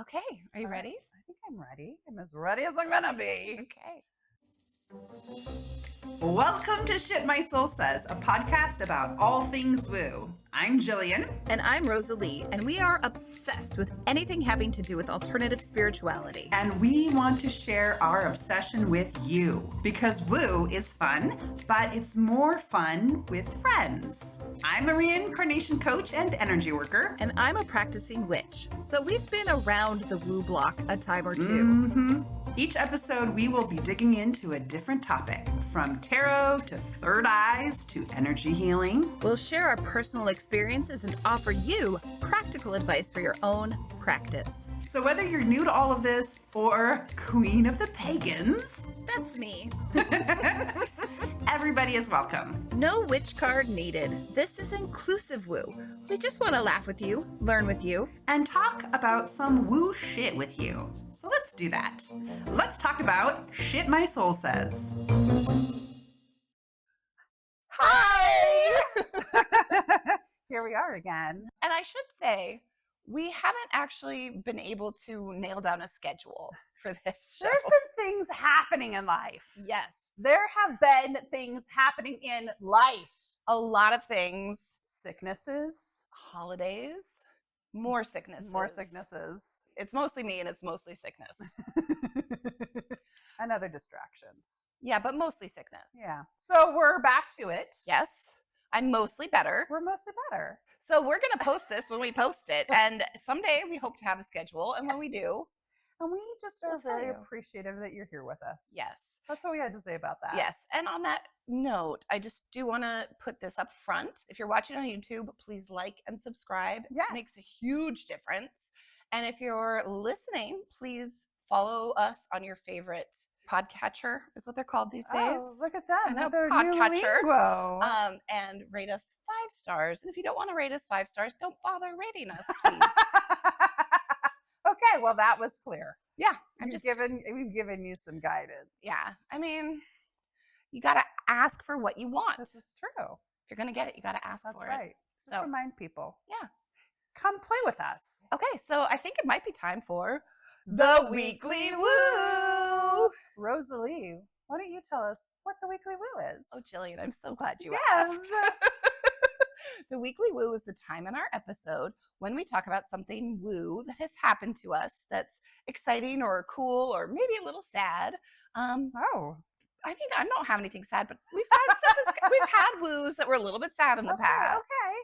Okay, are you ready? I think I'm ready. I'm as ready as I'm gonna be. Okay. Welcome to Shit My Soul Says, a podcast about all things woo. I'm Jillian. And I'm Rosalie, and we are obsessed with anything having to do with alternative spirituality. And we want to share our obsession with you because woo is fun, but it's more fun with friends. I'm a reincarnation coach and energy worker. And I'm a practicing witch. So we've been around the woo block a time or two. Mm-hmm. Each episode, we will be digging into a different topic, from tarot to third eyes to energy healing. We'll share our personal experiences and offer you practical advice for your own practice. So whether you're new to all of this or queen of the pagans, That's me. everybody is welcome. No witch card needed. This is inclusive woo. We just want to laugh with you, learn with you, And talk about some woo shit with you. So let's do that. Let's talk about Shit My Soul Says. Hi! Here we are again. And I should say, we haven't actually been able to nail down a schedule for this show. There's been things happening in life. Yes, There have been things happening in life. a lot of things. Sicknesses. Holidays, more sicknesses. More sicknesses. It's mostly me and it's mostly sickness. And other distractions. Yeah, but mostly sickness. Yeah. So we're back to it. Yes, I'm mostly better. We're mostly better. So we're going to post this when we post it. And someday we hope to have a schedule. And when we do, And we just are We'll tell very you. appreciative that you're here with us. yes. That's what we had to say about that. Yes. And on that note, I just do want to put this up front. If you're watching on YouTube, please like and subscribe. Yes. It makes a huge difference. And if you're listening, please follow us on your favorite podcatcher, is what they're called these days. Oh, look at that. I know, Another new podcatcher. lingo. And rate us 5 stars. And if you don't want to rate us 5 stars, don't bother rating us, please. Okay, well, that was clear. Yeah. We've given you some guidance. Yeah. I mean, you got to ask for what you want. This is true. If you're going to get it, you got to ask That's for right. it. Just So, remind people. yeah. Come play with us. Okay, so I think it might be time for The Weekly Woo. Rosalie, why don't you tell us what the Weekly Woo is? Oh, Jillian, I'm so glad you Yes. asked. The Weekly Woo is the time in our episode when we talk about something woo that has happened to us that's exciting or cool or maybe a little sad. Oh. I mean, I don't have anything sad, but we've had we've had woos that were a little bit sad in the past. Okay.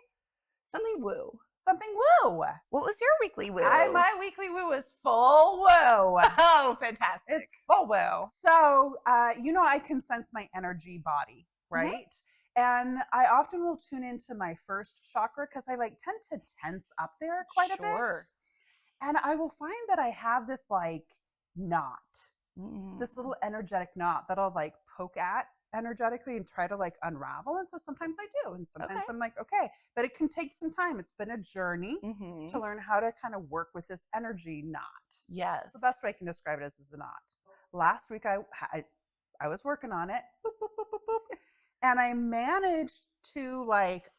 Something woo. Something woo. What was your weekly woo? My weekly woo is full woo. Oh, fantastic. It's full woo. So, I can sense my energy body, right? And I often will tune into my first chakra because I tend to tense up there quite a bit. And I will find that I have this knot, this little energetic knot that I'll poke at energetically and try to unravel. And so sometimes I do. And sometimes Okay. I'm like, okay, but it can take some time. It's been a journey Mhm. to learn how to kind of work with this energy knot. Yes. The best way I can describe it is a knot. Last week I was working on it, boop, boop, boop, boop, boop, and I managed to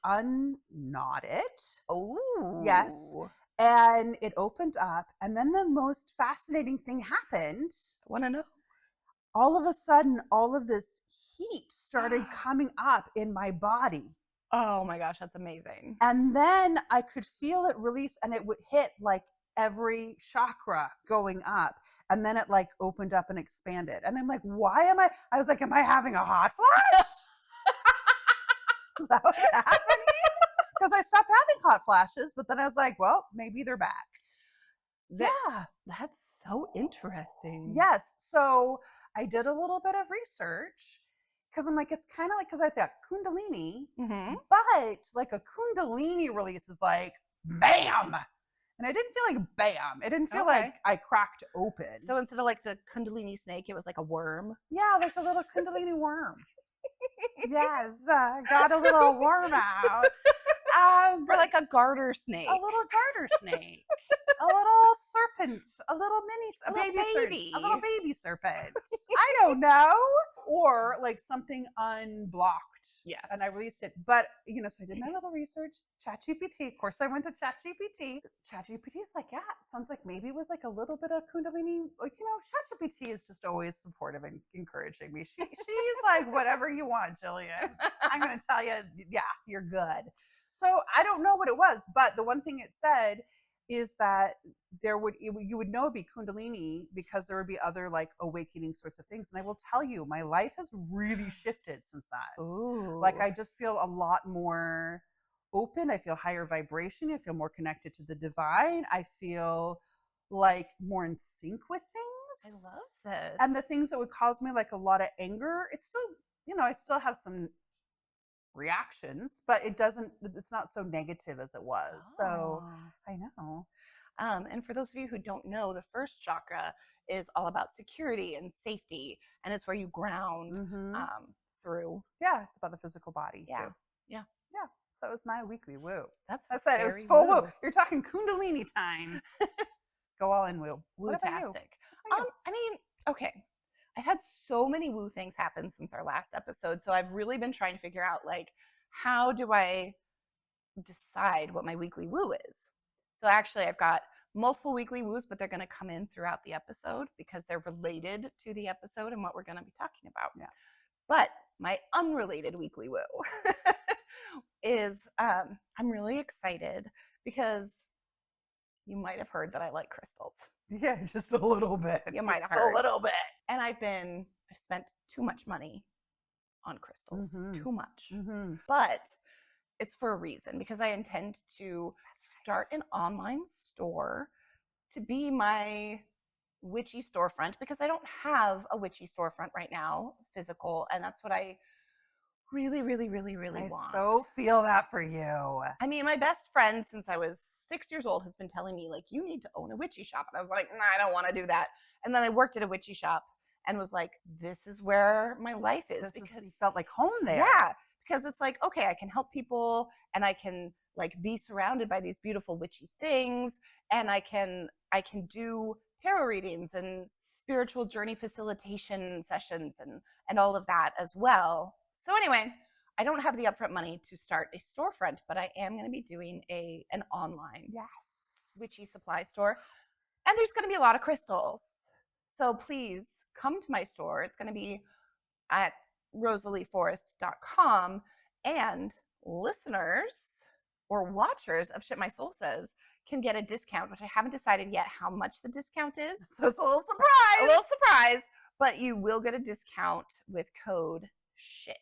unknot it. Oh. Yes. And it opened up. And then the most fascinating thing happened. Want to know? All of a sudden, all of this heat started coming up in my body. Oh my gosh, that's amazing. And then I could feel it release, and it would hit every chakra going up. And then it opened up and expanded. And I'm like, I was like, am I having a hot flash? Is that what's happening? Because I stopped having hot flashes, but then I was like, well, maybe they're back. Yeah. That's so interesting. Yes. So I did a little bit of research because I'm like, it's kind of because I thought Kundalini, Mm-hmm. but a Kundalini release is bam. And it didn't feel like bam. It didn't feel like I cracked open. So instead of the Kundalini snake, it was like a worm. Yeah, like a little Kundalini worm. Yes, got a little worm out. Or like a garter snake. A little garter snake. A little serpent. A little A little baby. A little baby serpent. I don't know. or like something unblocked. Yes. And I released it. But, so I did my little research. ChatGPT, of course, I went to ChatGPT. ChatGPT is like, yeah, sounds like maybe it was like a little bit of Kundalini. ChatGPT is just always supportive and encouraging me. She's like, whatever you want, Jillian. I'm going to tell you, yeah, you're good. So I don't know what it was, but the one thing it said is that you would know it'd be Kundalini because there would be other like awakening sorts of things. And I will tell you, my life has really shifted since that. Ooh. Like I just feel a lot more open. I feel higher vibration. I feel more connected to the divine. I feel like more in sync with things. I love this. And the things that would cause me like a lot of anger, it's still, I still have some reactions, but it's not so negative as it was. So I know. And for those of you who don't know, the first chakra is all about security and safety, and it's where you ground through. Yeah, it's about the physical body too. Yeah. So it was my weekly woo. I said it was full woo. You're talking Kundalini time. Let's go all in woo. Woo-tastic. I mean, okay. I've had so many woo things happen since our last episode, so I've really been trying to figure out, like, how do I decide what my weekly woo is? So actually, I've got multiple weekly woos, but they're going to come in throughout the episode because they're related to the episode and what we're going to be talking about. Yeah. But my unrelated weekly woo is I'm really excited because you might have heard that I like crystals. Yeah, just a little bit. You might have heard. A little bit. And I've spent too much money on crystals. Too much. But it's for a reason, because I intend to start an online store to be my witchy storefront, because I don't have a witchy storefront right now, physical, and that's what I really, really, really, really want. I so feel that for you. I mean, my best friend since I was 6 years old has been telling me, like, you need to own a witchy shop. And I was like, nah, I don't want to do that. And then I worked at a witchy shop and was like, this is where my life is. Because you felt like home there. Yeah, because it's like, okay, I can help people and I can like be surrounded by these beautiful witchy things, and I can do tarot readings and spiritual journey facilitation sessions and all of that as well. So anyway, I don't have the upfront money to start a storefront, but I am going to be doing an online witchy supply store. And there's going to be a lot of crystals. So please come to my store. It's going to be at rosalieforrest.com, and listeners or watchers of Shit My Soul Says can get a discount, which I haven't decided yet how much the discount is. So it's a little surprise. A little surprise, but you will get a discount with code SHIT.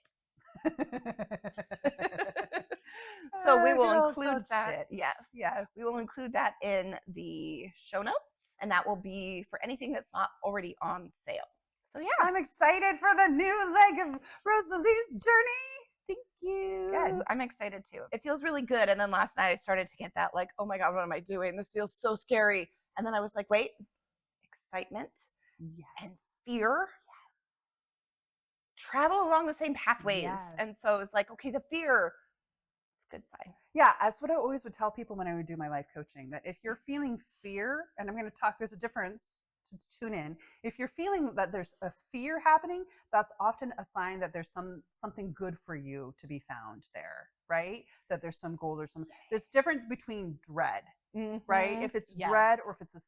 So we will include that. Yes. We will include that in the show notes, and that will be for anything that's not already on sale. So yeah, I'm excited for the new leg of Rosalie's journey. Thank you. Good. I'm excited too. It feels really good. And then last night I started to get that, like, oh my God, what am I doing? This feels so scary. And then I was like, wait, excitement and fear travel along the same pathways. And so it's like, okay, the fear, it's a good sign. Yeah, that's what I always would tell people when I would do my life coaching, that if you're feeling fear, and I'm going to talk, there's a difference to tune in. If you're feeling that there's a fear happening, that's often a sign that there's something good for you to be found there, right? That there's some gold or some, there's difference between dread, right? If it's dread, or if it's this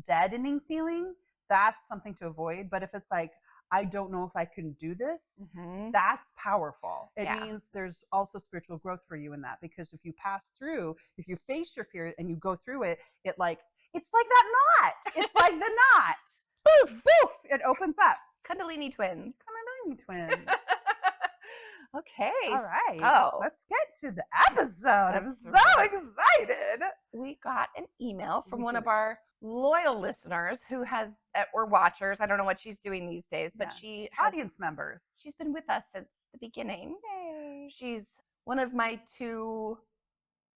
deadening feeling, that's something to avoid. But if it's like, I don't know if I can do this, that's powerful. It means there's also spiritual growth for you in that, because if you pass through, if you face your fear and you go through it, it's like that knot. It's like the knot. Boof, boof. It opens up. Kundalini twins. Okay. All right. So let's get to the episode. I'm so excited. We got an email from one of our loyal listeners who has, or watchers, I don't know what she's doing these days, but she has audience members. She's been with us since the beginning. Yay. She's one of my 2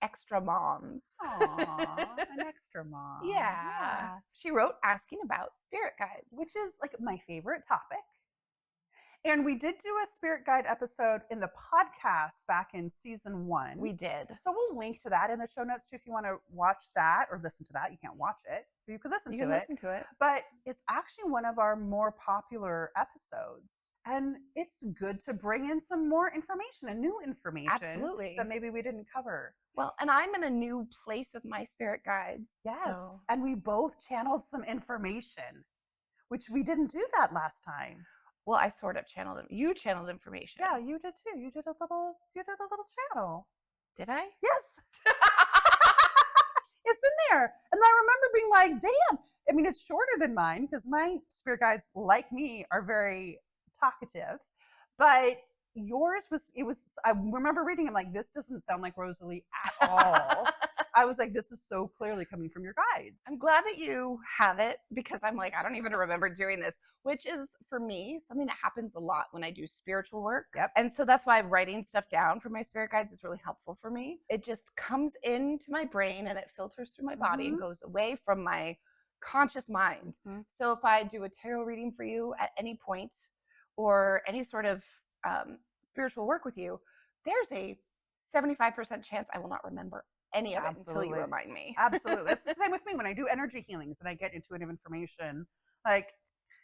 extra moms. Aww, an extra mom. Yeah. She wrote asking about spirit guides, which is like my favorite topic. And we did do a spirit guide episode in the podcast back in season 1. We did. So we'll link to that in the show notes too if you want to watch that or listen to that. You can't watch it. You could listen You to can it. listen to it. But it's actually one of our more popular episodes. And it's good to bring in some more information and new information. Absolutely. That maybe we didn't cover. Well, and I'm in a new place with my spirit guides. Yes. So. And we both channeled some information, which we didn't do that last time. Well, I sort of channeled it. You channeled information. Yeah, you did too. You did a little channel. Did I? Yes. It's in there. And I remember being like, damn. I mean, it's shorter than mine because my spirit guides, like me, are very talkative. But yours I remember reading it like, this doesn't sound like Rosalie at all. I was like, this is so clearly coming from your guides. I'm glad that you have it because I'm like, I don't even remember doing this, which is for me something that happens a lot when I do spiritual work. Yep. And so that's why writing stuff down for my spirit guides is really helpful for me. It just comes into my brain and it filters through my body and goes away from my conscious mind. So if I do a tarot reading for you at any point or any sort of spiritual work with you, there's a 75% chance I will not remember any of it until you remind me. Absolutely. It's the same with me when I do energy healings and I get intuitive information. Like,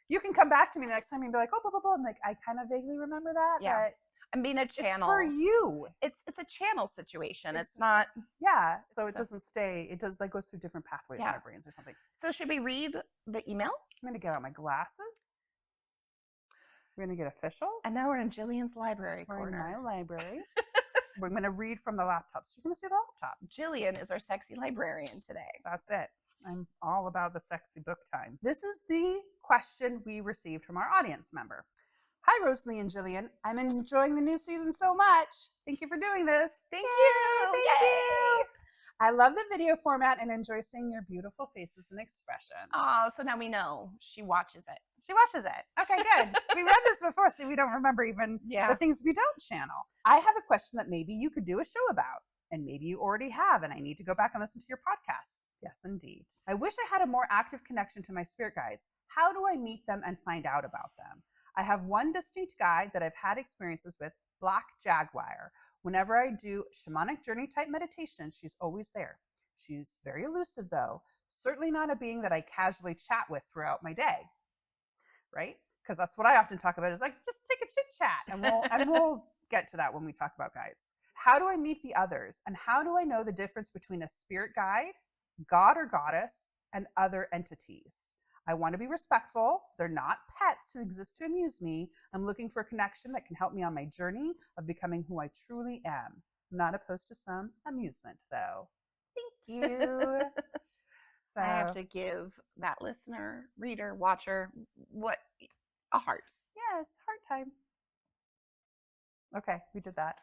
you can come back to me the next time and be like, oh, blah, blah, blah. I'm like, I kind of vaguely remember that. Yeah. But I'm being a channel. it's for you. It's a channel situation. It's not. Yeah. So it doesn't stay. It does, like, goes through different pathways in our brains or something. So should we read the email? I'm going to get out my glasses. We're going to get official. And now we're in Jillian's library corner. We're in my library. We're going to read from the laptop. So you're going to see the laptop. Jillian is our sexy librarian today. That's it. I'm all about the sexy book time. This is the question we received from our audience member. Hi, Rosalie and Jillian. I'm enjoying the new season so much. Thank you for doing this. Thank you. Thank you. I love the video format and enjoy seeing your beautiful faces and expressions. Oh, so now we know she watches it. She watches it. Okay, good. We read this before, so we don't remember even the things we don't channel. I have a question that maybe you could do a show about, and maybe you already have, and I need to go back and listen to your podcasts. Yes, indeed. I wish I had a more active connection to my spirit guides. How do I meet them and find out about them? I have one distinct guide that I've had experiences with, Black Jaguar. Whenever I do shamanic journey type meditation, she's always there. She's very elusive though, certainly not a being that I casually chat with throughout my day, right? Because that's what I often talk about is like, just take a chit chat and we'll get to that when we talk about guides. How do I meet the others? And how do I know the difference between a spirit guide, god or goddess, and other entities? I want to be respectful. They're not pets who exist to amuse me. I'm looking for a connection that can help me on my journey of becoming who I truly am. I'm not opposed to some amusement, though. Thank you. So I have to give that listener, reader, watcher, a heart. Yes, heart time. Okay, we did that.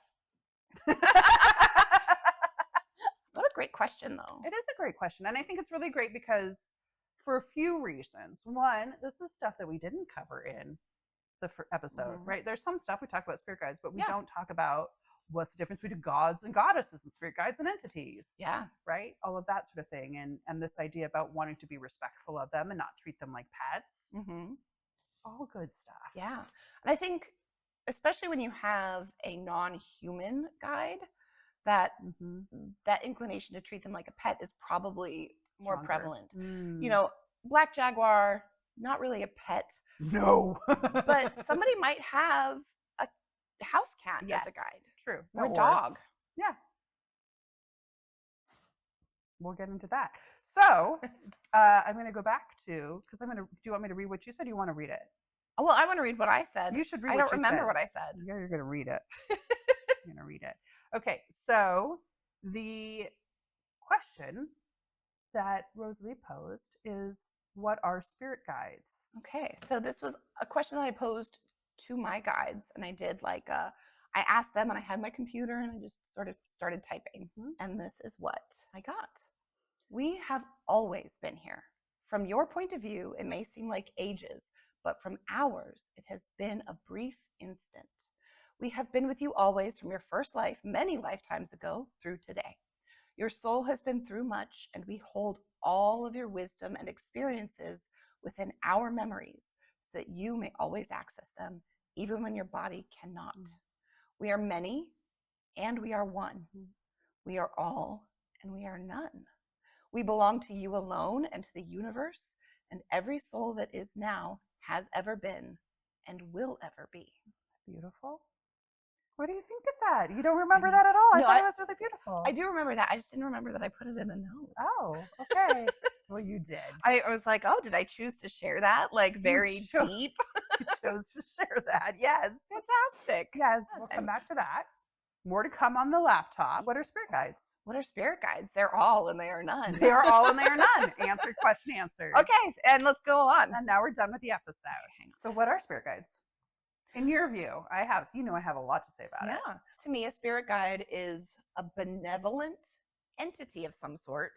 What a great question, though. It is a great question. And I think it's really great because for a few reasons. One, this is stuff that we didn't cover in the episode, right? There's some stuff we talk about spirit guides, but we don't talk about what's the difference between gods and goddesses and spirit guides and entities. Yeah. Right? All of that sort of thing. And this idea about wanting to be respectful of them and not treat them like pets. All good stuff. Yeah. And I think, especially when you have a non-human guide, that inclination to treat them like a pet is probably more prevalent. You know, Black Jaguar, not really a pet. No. But somebody might have a house cat as a guide. True. Or a dog. Yeah. We'll get into that. So I'm going to go back to, because do you want me to read what you said? Or you want to read it? Oh, well, I want to read what I said. You should read I what don't you remember said. what I said. Yeah, you're going to read it. You're going to read it. Okay. So the question that Rosalie posed is, what are spirit guides? Okay. So this was a question that I posed to my guides, and I did I asked them and I had my computer and I just sort of started typing. And this is what I got. We have always been here. From your point of view, it may seem like ages, but from ours, it has been a brief instant. We have been with you always from your first life, many lifetimes ago, through today. Your soul has been through much, and we hold all of your wisdom and experiences within our memories so that you may always access them, even when your body cannot. We are many, and we are one. We are all, and we are none. We belong to you alone and to the universe and every soul that is now, has ever been, and will ever be. Beautiful. What do you think of that? You don't remember that at all? I thought it was really beautiful. I do remember that. I just didn't remember that I put it in the notes. Oh, okay. Well, you did. I was like, oh, did I choose to share that? Like very deep. You chose to share that. Yes. Fantastic. Yes. We'll come back to that. More to come on the laptop. What are spirit guides? What are spirit guides? They're all and they are none. They are all and they are none. Answered, question answered. Okay, and let's go on. And now we're done with the episode. Okay, so what are spirit guides? In your view, I have a lot to say about it. Yeah. To me, a spirit guide is a benevolent entity of some sort.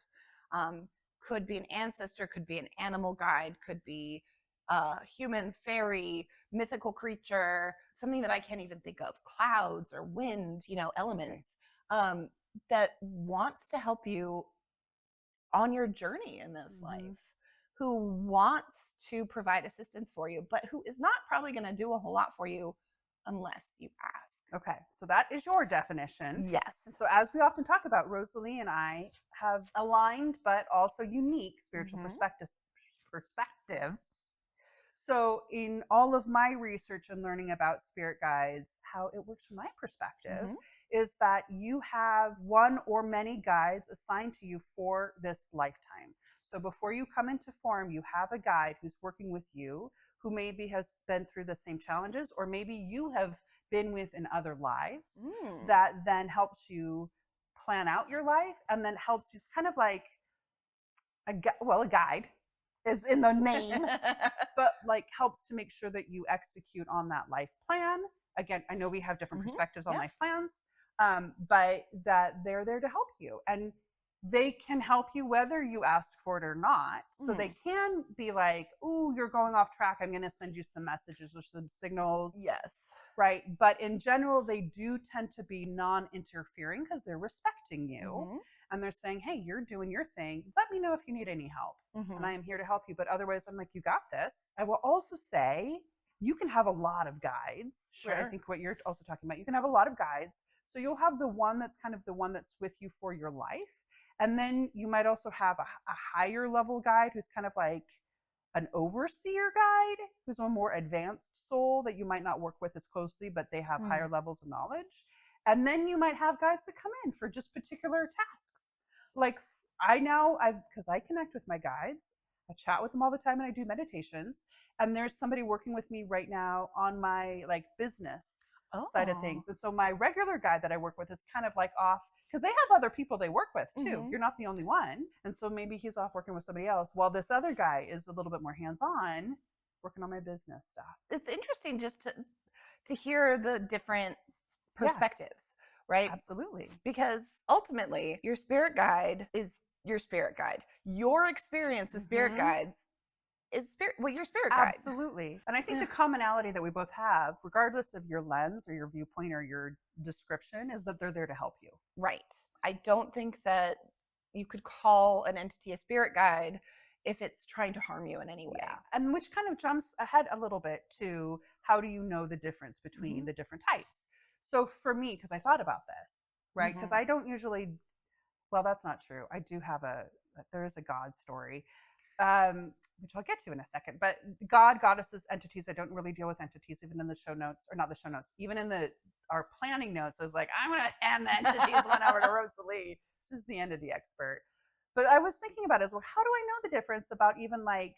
Could be an ancestor, could be an animal guide, could be a human, fairy, mythical creature, something that I can't even think of, clouds or wind, elements, that wants to help you on your journey in this life, who wants to provide assistance for you, but who is not probably going to do a whole lot for you unless you ask. Okay, so that is your definition. Yes. And so as we often talk about, Rosalie and I have aligned but also unique spiritual perspectives. So in all of my research and learning about spirit guides, how it works from my perspective is that you have one or many guides assigned to you for this lifetime. So before you come into form, you have a guide who's working with you, who maybe has been through the same challenges, or maybe you have been with in other lives, that then helps you plan out your life and then helps you, kind of like a guide is in the name, but like helps to make sure that you execute on that life plan. Again, I know we have different perspectives on life plans, but that they're there to help you. And they can help you whether you ask for it or not. So they can be like, "Ooh, you're going off track. I'm going to send you some messages or some signals." Yes. Right. But in general, they do tend to be non-interfering because they're respecting you. And they're saying, hey, you're doing your thing. Let me know if you need any help. And I am here to help you. But otherwise, I'm like, you got this. I will also say, you can have a lot of guides. Sure. Right? I think what you're also talking about, you can have a lot of guides. So you'll have the one that's kind of the one that's with you for your life. And then you might also have a higher level guide who's kind of like an overseer guide, who's a more advanced soul that you might not work with as closely, but they have higher levels of knowledge. And then you might have guides that come in for just particular tasks. Like because I connect with my guides, I chat with them all the time and I do meditations. And there's somebody working with me right now on my like business side of things. And so my regular guide that I work with is kind of like off, because they have other people they work with too. You're not the only one. And so maybe he's off working with somebody else while this other guy is a little bit more hands-on working on my business stuff. It's interesting just to hear the different perspectives, right? Absolutely. Because ultimately, your spirit guide is your spirit guide. Your experience with spirit guides is your spirit guide. Absolutely. And I think the commonality that we both have, regardless of your lens or your viewpoint or your description, is that they're there to help you. Right. I don't think that you could call an entity a spirit guide if it's trying to harm you in any way. Yeah. And which kind of jumps ahead a little bit to how do you know the difference between the different types? So for me, because I thought about this, right? Because I don't usually, well, that's not true. I do have there is a God story, which I'll get to in a second. But God, goddesses, entities, I don't really deal with entities, even in the show notes, or not the show notes, even in our planning notes. I was like, I'm going to hand the entities one over to Rosalie. She's the entity expert. But I was thinking about it as well, how do I know the difference about even like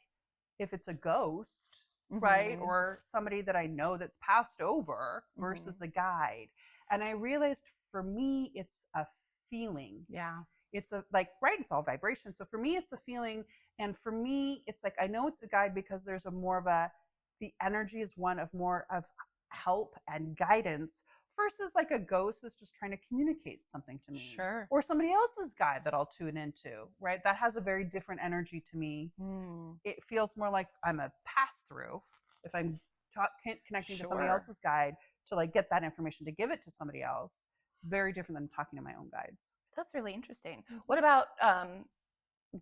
if it's a ghost, right? Or somebody that I know that's passed over versus a guide. And I realized for me, it's a feeling. Yeah. It's it's all vibration. So for me, it's a feeling. And for me, it's like, I know it's a guide because there's the energy is one of more of help and guidance versus like a ghost that's just trying to communicate something to me. Sure. Or somebody else's guide that I'll tune into, right? That has a very different energy to me. It feels more like I'm a pass-through if I'm connecting to somebody else's guide to like get that information to give it to somebody else. Very different than talking to my own guides. That's really interesting. What about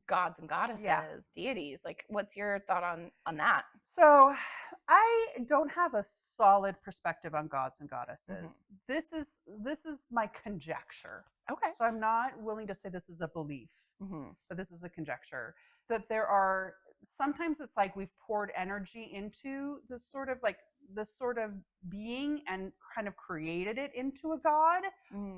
gods and goddesses, deities? Like, what's your thought on that? So I don't have a solid perspective on gods and goddesses. This is my conjecture. Okay. So I'm not willing to say this is a belief. but this is a conjecture, that there are sometimes it's like we've poured energy into this sort of being and kind of created it into a god.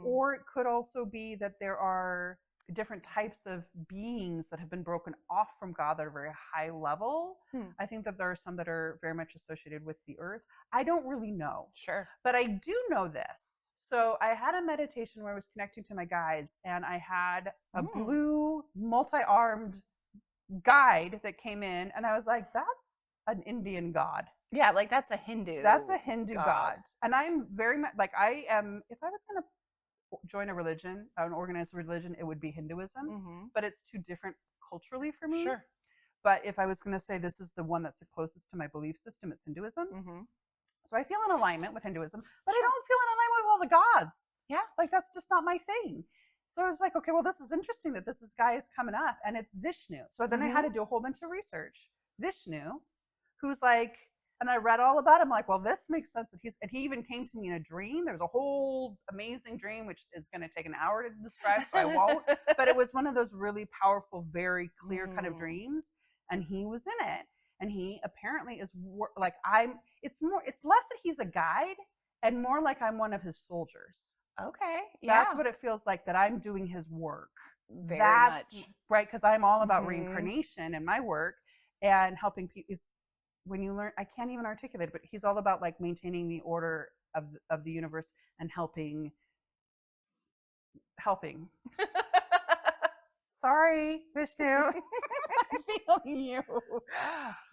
Or it could also be that there are different types of beings that have been broken off from God that are very high level. I think that there are some that are very much associated with the earth. I don't really know. Sure. But I do know this. So I had a meditation where I was connecting to my guides, and I had a blue multi-armed guide that came in, and I was like, that's an Indian god. Yeah, like that's a Hindu. That's a Hindu god. And I'm very much like, I am, if I was going to join a religion, an organized religion, it would be Hinduism, but it's too different culturally for me. Sure. But if I was going to say this is the one that's the closest to my belief system, it's Hinduism. So I feel in alignment with Hinduism, but I don't feel in alignment with all the gods. Yeah. Like that's just not my thing. So I was like, okay, well, this is interesting that this guy is coming up, and it's Vishnu. So then I had to do a whole bunch of research. Vishnu, who's like, and I read all about him, like, well, this makes sense that and he even came to me in a dream. There was a whole amazing dream, which is going to take an hour to describe, so I won't. But it was one of those really powerful, very clear kind of dreams, and he was in it. And he apparently is like, it's less that he's a guide and more like I'm one of his soldiers. Okay. Yeah. That's what it feels like, that I'm doing his work. That's much. Right. Because I'm all about reincarnation in my work and helping people. When you learn, I can't even articulate it, but he's all about like maintaining the order of the universe and helping. Sorry, Vishnu. I feel you.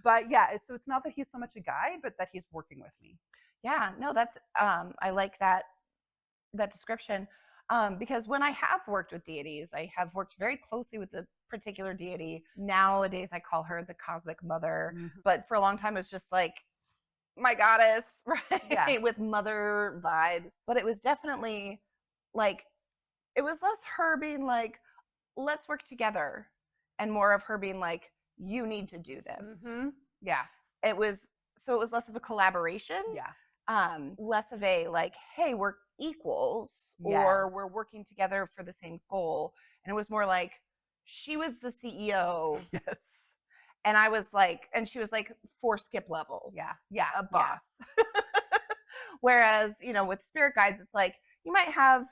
But yeah, so it's not that he's so much a guide, but that he's working with me. Yeah, no, that's I like that description, because when I have worked with deities, I have worked very closely with the particular deity. Nowadays, I call her the cosmic mother, but for a long time, it was just like my goddess, right? Yeah. With mother vibes. But it was definitely like, it was less her being like, let's work together, and more of her being like, you need to do this. Yeah. It was less of a collaboration. Yeah. Less of a like, hey, we're equals, or we're working together for the same goal. And it was more like, she was the CEO. Yes. And I was like, and she was like 4 skip levels. Yeah. Yeah. A boss. Yeah. Whereas, with spirit guides, it's like, you might have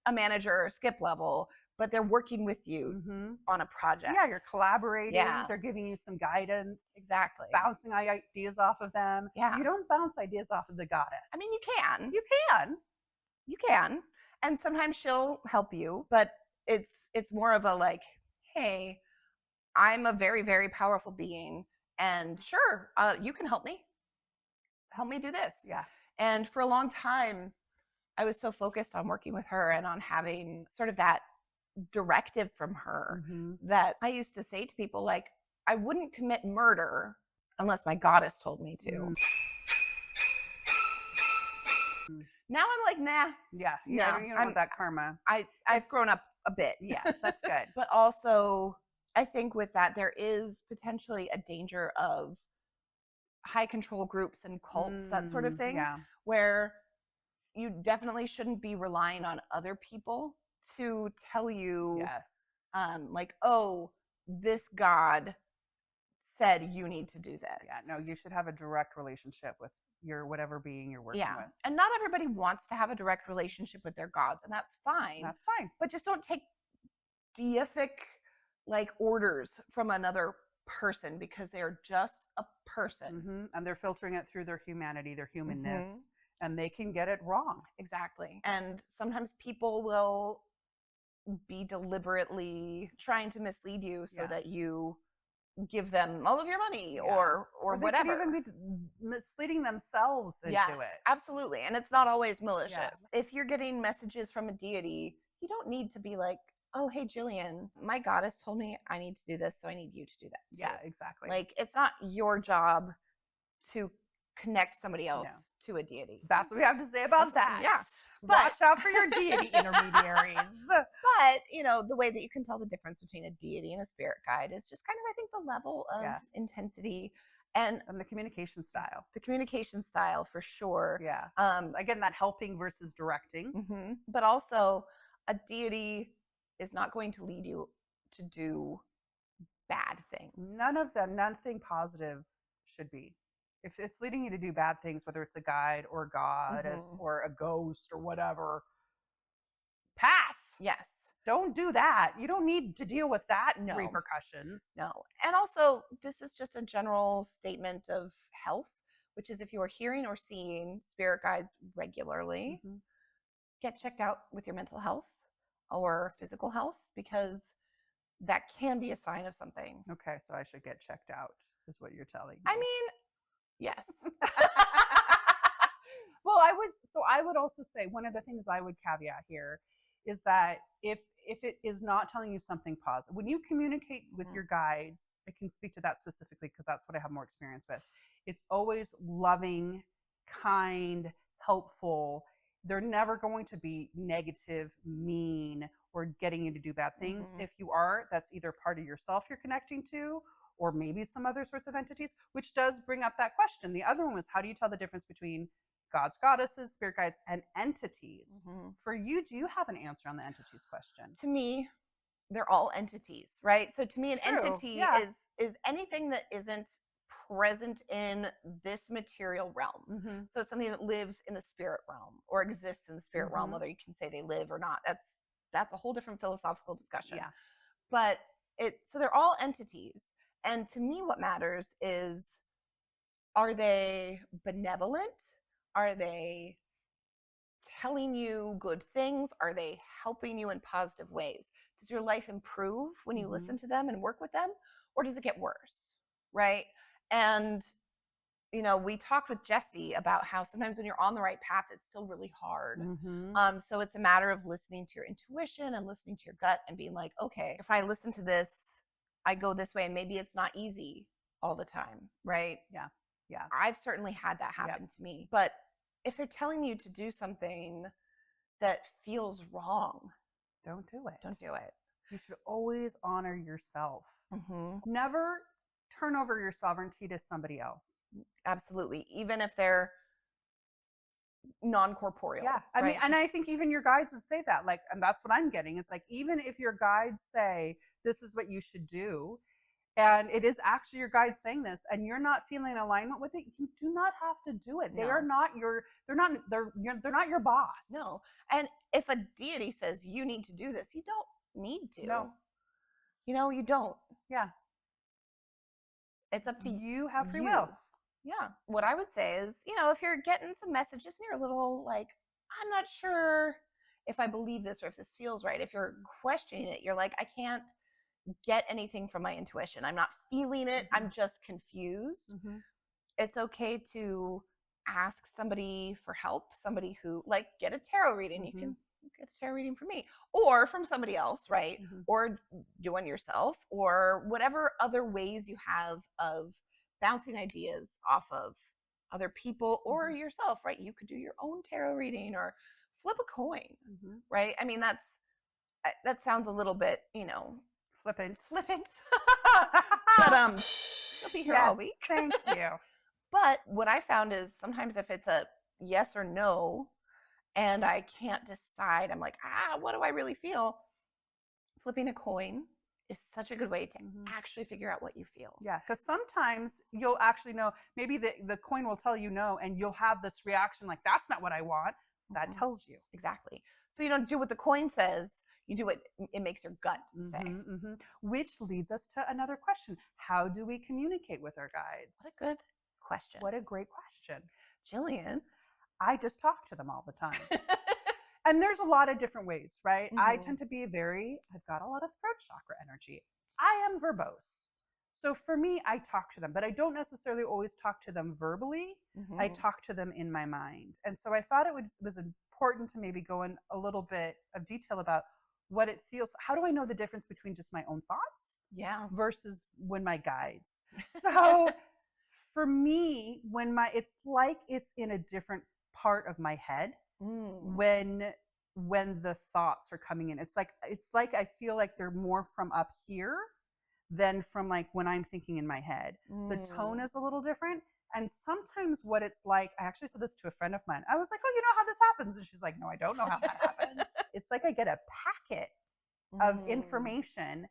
a manager or skip level, but they're working with you on a project. Yeah, you're collaborating. Yeah. They're giving you some guidance. Exactly. Bouncing ideas off of them. Yeah. You don't bounce ideas off of the goddess. I mean, you can. You can. And sometimes she'll help you, but it's more of a like, hey, I'm a very, very powerful being, and sure, you can help me. Help me do this. Yeah. And for a long time, I was so focused on working with her and on having sort of that directive from her that I used to say to people, like, I wouldn't commit murder unless my goddess told me to. Now I'm like, nah. Yeah. No, you don't want that karma. I've grown up a bit. Yeah, that's good. But also, I think with that, there is potentially a danger of high control groups and cults, that sort of thing, where you definitely shouldn't be relying on other people to tell you, like, oh, this god said you need to do this. Yeah, no, you should have a direct relationship with your whatever being you're working with. And not everybody wants to have a direct relationship with their gods, and that's fine. That's fine. But just don't take deific like orders from another person, because they're just a person. And they're filtering it through their humanity, their humanness, and they can get it wrong. Exactly. And sometimes people will be deliberately trying to mislead you so that you give them all of your money or whatever. They could even be misleading themselves into it. Absolutely. And it's not always malicious. Yes. If you're getting messages from a deity, you don't need to be like, oh, hey, Jillian, my goddess told me I need to do this, so I need you to do that too. Yeah, exactly. Like, it's not your job to connect somebody else to a deity. That's what we have to say about that. Yeah. Watch out for your deity intermediaries. But, the way that you can tell the difference between a deity and a spirit guide is just kind of, I think, the level of intensity and the communication style. The communication style, for sure. Yeah. Again, that helping versus directing. But also, a deity is not going to lead you to do bad things. None of them, nothing positive should be. If it's leading you to do bad things, whether it's a guide or a goddess or a ghost or whatever, pass. Yes. Don't do that. You don't need to deal with that No. repercussions. No. And also, this is just a general statement of health, which is if you are hearing or seeing spirit guides regularly, get checked out with your mental health or physical health, because that can be a sign of something. Okay, so I should get checked out, is what you're telling me. I mean, yes. Well, I would also say one of the things I would caveat here is that if it is not telling you something positive, when you communicate with your guides, I can speak to that specifically because that's what I have more experience with. It's always loving, kind, helpful. They're never going to be negative, mean, or getting you to do bad things. If you are, that's either part of yourself you're connecting to, or maybe some other sorts of entities, which does bring up that question. The other one was, how do you tell the difference between gods, goddesses, spirit guides, and entities? For you, do you have an answer on the entities question? To me, they're all entities, right? So to me, an entity is anything that isn't present in this material realm. So it's something that lives in the spirit realm or exists in the spirit realm, whether you can say they live or not. That's a whole different philosophical discussion. Yeah. But so they're all entities. And to me, what matters is, are they benevolent? Are they telling you good things? Are they helping you in positive ways? Does your life improve when you listen to them and work with them? Or does it get worse? Right? And, you know, we talked with Jessie about how sometimes when you're on the right path, it's still really hard. So it's a matter of listening to your intuition and listening to your gut and being like, okay, if I listen to this, I go this way, and maybe it's not easy all the time. Right? Yeah. Yeah. I've certainly had that happen to me. But if they're telling you to do something that feels wrong, don't do it. Don't do it. You should always honor yourself. Never turn over your sovereignty to somebody else. Absolutely. Even if they're non-corporeal. Yeah. I mean, and I think even your guides would say that. Like, and that's what I'm getting. It's like, even if your guides say this is what you should do, and it is actually your guide saying this, and you're not feeling in alignment with it, you do not have to do it. They are not they're not your boss. No. And if a deity says you need to do this, you don't need to. No. You know, you don't. Yeah. It's up to you. You have free will. Yeah. What I would say is, you know, if you're getting some messages and you're a little like, I'm not sure if I believe this or if this feels right, if you're questioning it, you're like, I can't get anything from my intuition. I'm not feeling it. I'm just confused. It's okay to ask somebody for help, somebody who, like, get a tarot reading. You can get a tarot reading from me or from somebody else, right? Or do one yourself, or whatever other ways you have of bouncing ideas off of other people or yourself, right? You could do your own tarot reading or flip a coin, right? I mean, that sounds a little bit, you know, flippant. But you'll be here all week. Thank you. But what I found is sometimes if it's a yes or no and I can't decide, I'm like, what do I really feel? Flipping a coin is such a good way to actually figure out what you feel. Yeah, because sometimes you'll actually know, maybe the coin will tell you no, and you'll have this reaction like, that's not what I want. That tells you. Exactly. So you don't do what the coin says, you do what it makes your gut say. Which leads us to another question. How do we communicate with our guides? What a good question. What a great question. Jillian. I just talk to them all the time. And there's a lot of different ways, right? I tend to be I've got a lot of throat chakra energy. I am verbose. So for me, I talk to them, but I don't necessarily always talk to them verbally. I talk to them in my mind. And so I thought it was important to maybe go in a little bit of detail about what it feels. How do I know the difference between just my own thoughts versus when my guides? So for me, it's like it's in a different part of my head when the thoughts are coming in. It's like I feel like they're more from up here than from like when I'm thinking in my head. The tone is a little different. And sometimes what it's like, I actually said this to a friend of mine. I was like, oh, you know how this happens? And she's like, no, I don't know how that happens. It's like I get a packet of information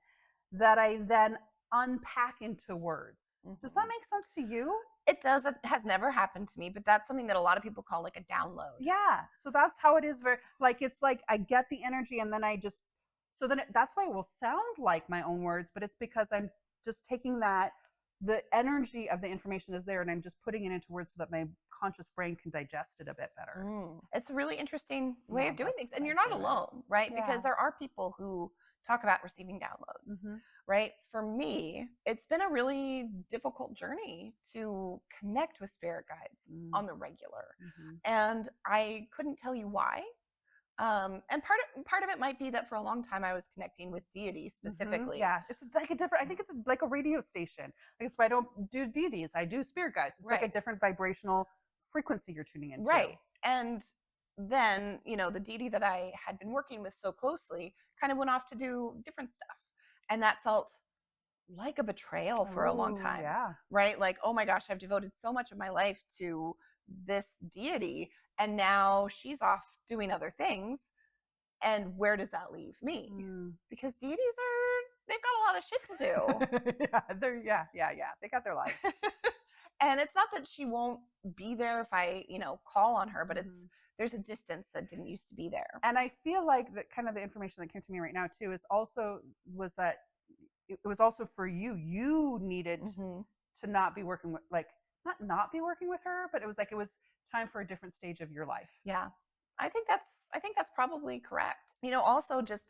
that I then unpack into words. Does that make sense to you? It does. It has never happened to me, but that's something that a lot of people call like a download. Yeah. So that's how it is. Very like it's like I get the energy and then I just so then that's why it will sound like my own words, but it's because I'm just taking that the energy of the information is there and I'm just putting it into words so that my conscious brain can digest it a bit better. It's a really interesting way Yeah, of doing things. that's And what you're I not do it. alone, right? Yeah. Because there are people who talk about receiving downloads, right? For me, it's been a really difficult journey to connect with spirit guides on the regular. And I couldn't tell you why. And part of it might be that for a long time I was connecting with deity specifically. Yeah, it's like a different. I think it's like a radio station. I guess I don't do deities. I do spirit guides. It's like a different vibrational frequency you're tuning into. Right. And then, you know, the deity that I had been working with so closely kind of went off to do different stuff. And that felt like a betrayal for a long time. Yeah. Right? Like, oh my gosh, I've devoted so much of my life to this deity and now she's off doing other things. And where does that leave me? Because deities they've got a lot of shit to do. Yeah. They got their lives. And it's not that she won't be there if I, you know, call on her, but there's a distance that didn't used to be there. And I feel like that kind of the information that came to me right now too is also was that it was also for you. You needed to not be working with like not be working with her, but it was time for a different stage of your life. Yeah. I think that's probably correct. You know, also just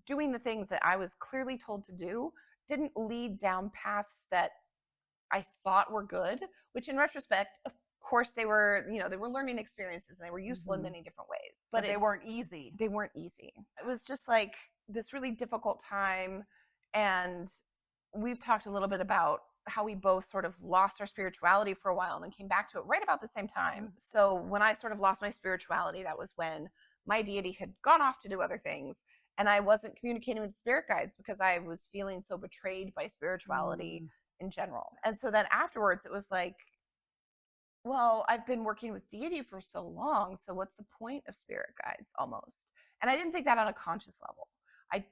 doing the things that I was clearly told to do didn't lead down paths that I thought were good, which in retrospect, of course they were, you know, they were learning experiences and they were useful in many different ways, but they weren't easy. They weren't easy. It was just like this really difficult time. And we've talked a little bit about how we both sort of lost our spirituality for a while and then came back to it right about the same time. So when I sort of lost my spirituality, that was when my deity had gone off to do other things and I wasn't communicating with spirit guides because I was feeling so betrayed by spirituality in general. And so then afterwards it was like, well, I've been working with deity for so long, so what's the point of spirit guides almost? And I didn't think that on a conscious level.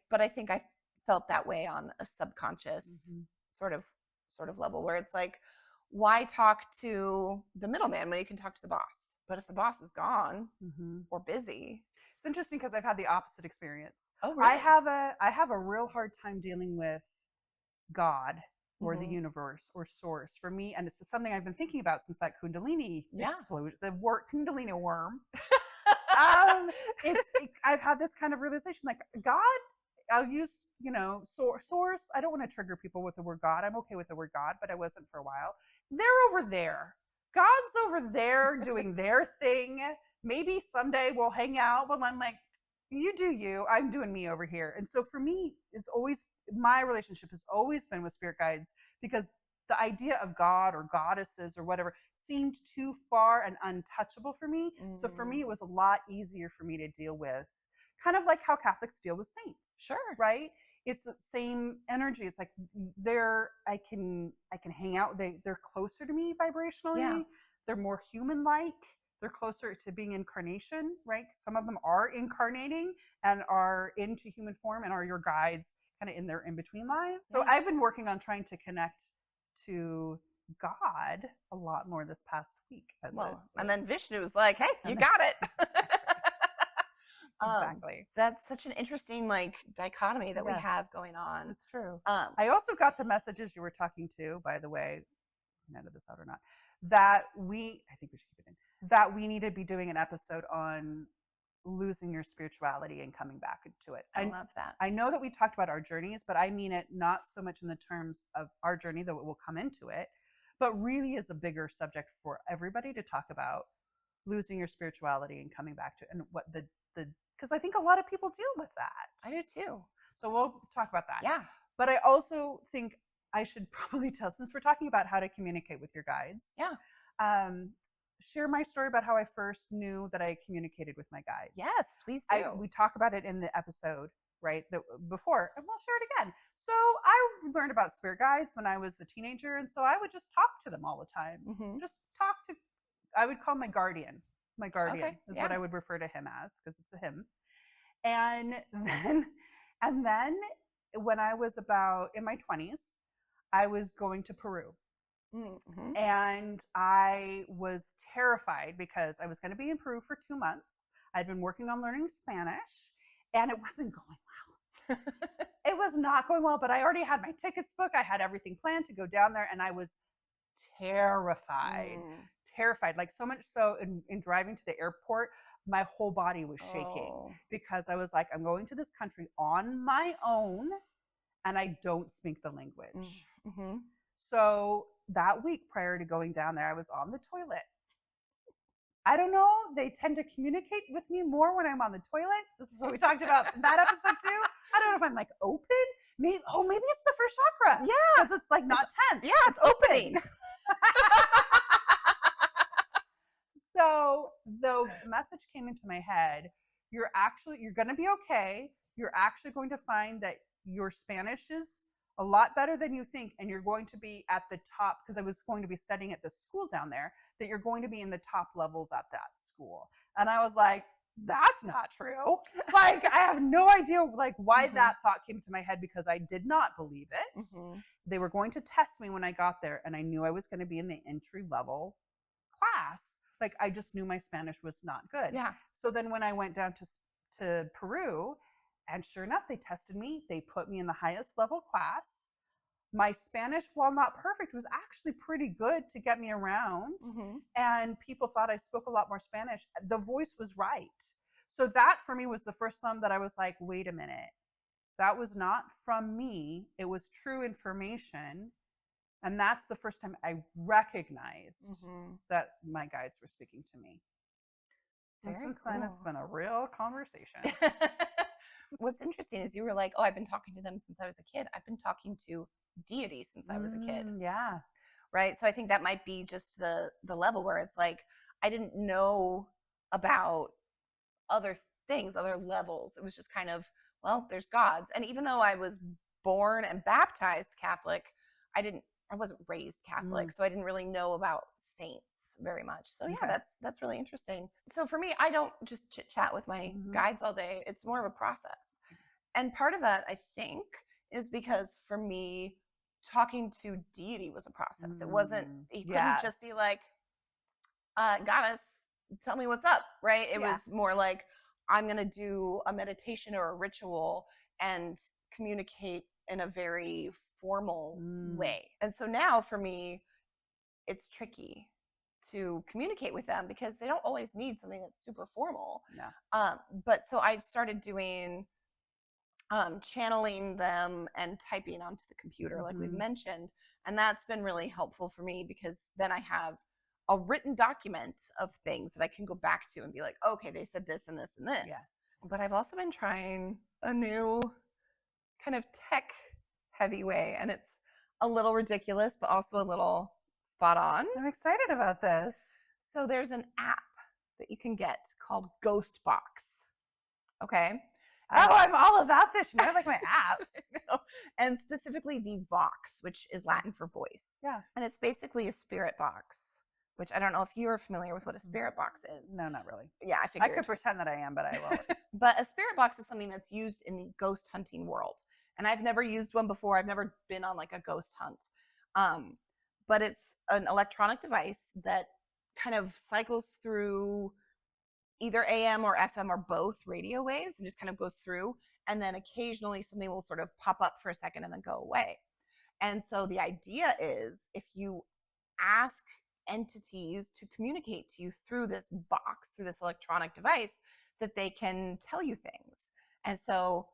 But I think I felt that way on a subconscious sort of level where it's like, why talk to the middleman when you can talk to the boss? But if the boss is gone or busy. It's interesting because I've had the opposite experience. Oh, really? I have a real hard time dealing with God or the universe or source for me, and it's something I've been thinking about since that Kundalini explosion, the Kundalini worm. I've had this kind of realization, like God. I'll use, you know, source. I don't want to trigger people with the word God. I'm okay with the word God, but I wasn't for a while. They're over there. God's over there doing their thing. Maybe someday we'll hang out, but I'm like, you do you. I'm doing me over here. And so for me, it's always my relationship has always been with spirit guides because the idea of God or goddesses or whatever seemed too far and untouchable for me. So for me, it was a lot easier for me to deal with. Kind of like how Catholics deal with saints. Sure. Right? It's the same energy. It's like I can hang out. They're closer to me vibrationally. Yeah. They're more human-like. They're closer to being incarnation, right? Some of them are incarnating and are into human form and are your guides kind of in their in-between lives. So I've been working on trying to connect to God a lot more this past week. And then Vishnu was like, hey, you got it. Exactly. That's such an interesting like dichotomy that we have going on. It's true. I also got the messages you were talking to, by the way, edit this out or not, that I think we should keep it in, that we need to be doing an episode on losing your spirituality and coming back to it. I love that. I know that we talked about our journeys, but I mean it not so much in the terms of our journey, though it will come into it, but really is a bigger subject for everybody to talk about losing your spirituality and coming back to it and what the because I think a lot of people deal with that. I do too. So we'll talk about that. Yeah. But I also think I should probably tell, since we're talking about how to communicate with your guides. Yeah. Share my story about how I first knew that I communicated with my guides. Yes, please do. We talk about it in the episode, right, before, and we'll share it again. So I learned about spirit guides when I was a teenager, and so I would just talk to them all the time. Just talk to, I would call my guardian. My guardian is what I would refer to him as because it's a him. And then when I was about in my 20s, I was going to Peru. Mm-hmm. And I was terrified because I was going to be in Peru for 2 months. I'd been working on learning Spanish, and it wasn't going well. It was not going well, but I already had my tickets booked. I had everything planned to go down there, and I was terrified. Terrified. Like, so much so in driving to the airport, my whole body was shaking because I was like, I'm going to this country on my own, and I don't speak the language. Mm-hmm. So that week prior to going down there, I was on the toilet. I don't know. They tend to communicate with me more when I'm on the toilet. This is what we talked about in that episode too. I don't know if I'm like open. Maybe it's the first chakra. Yeah. Because it's like not tense. Yeah, it's opening. So the message came into my head. You're going to be okay. You're actually going to find that your Spanish is a lot better than you think, and you're going to be at the top, because I was going to be studying at the school down there, that you're going to be in the top levels at that school. And I was like, that's not true. Like, I have no idea like why that thought came to my head, because I did not believe it. They were going to test me when I got there, and I knew I was going to be in the entry level class. Like, I just knew my Spanish was not good. Yeah. So then when I went down to Peru, and sure enough, they tested me. They put me in the highest level class. My Spanish, while not perfect, was actually pretty good to get me around. And people thought I spoke a lot more Spanish. The voice was right. So that for me was the first time that I was like, wait a minute. That was not from me. It was true information. And that's the first time I recognized that my guides were speaking to me. And since then, it's been a real conversation. What's interesting is you were like, oh, I've been talking to them since I was a kid. I've been talking to deity since I was a kid. Yeah. Right. So I think that might be just the level where it's like, I didn't know about other things, other levels. It was just kind of, well, there's gods. And even though I was born and baptized Catholic, I wasn't raised Catholic, so I didn't really know about saints very much. So yeah, that's really interesting. So for me, I don't just chit chat with my guides all day. It's more of a process. And part of that, I think, is because for me, talking to deity was a process. It wasn't, you couldn't just be like, goddess, tell me what's up, right? It was more like, I'm going to do a meditation or a ritual and communicate in a very formal way. And so now for me, it's tricky to communicate with them because they don't always need something that's super formal. But so I started doing channeling them and typing onto the computer, like we've mentioned. And that's been really helpful for me because then I have a written document of things that I can go back to and be like, okay, they said this and this and this. But I've also been trying a new kind of tech heavy way, and it's a little ridiculous, but also a little spot on. I'm excited about this. So there's an app that you can get called GhostBox. Okay. Oh, I'm all about this. You know, I like my apps. And specifically the Vox, which is Latin for voice. Yeah. And it's basically a spirit box, which I don't know if you're familiar with what a spirit box is. No, not really. Yeah, I figured. I could pretend that I am, but I won't. But a spirit box is something that's used in the ghost hunting world. And I've never used one before. I've never been on like a ghost hunt. But it's an electronic device that kind of cycles through either AM or FM or both radio waves and just kind of goes through. And then occasionally something will sort of pop up for a second and then go away. And so the idea is if you ask entities to communicate to you through this box, through this electronic device, that they can tell you things. And so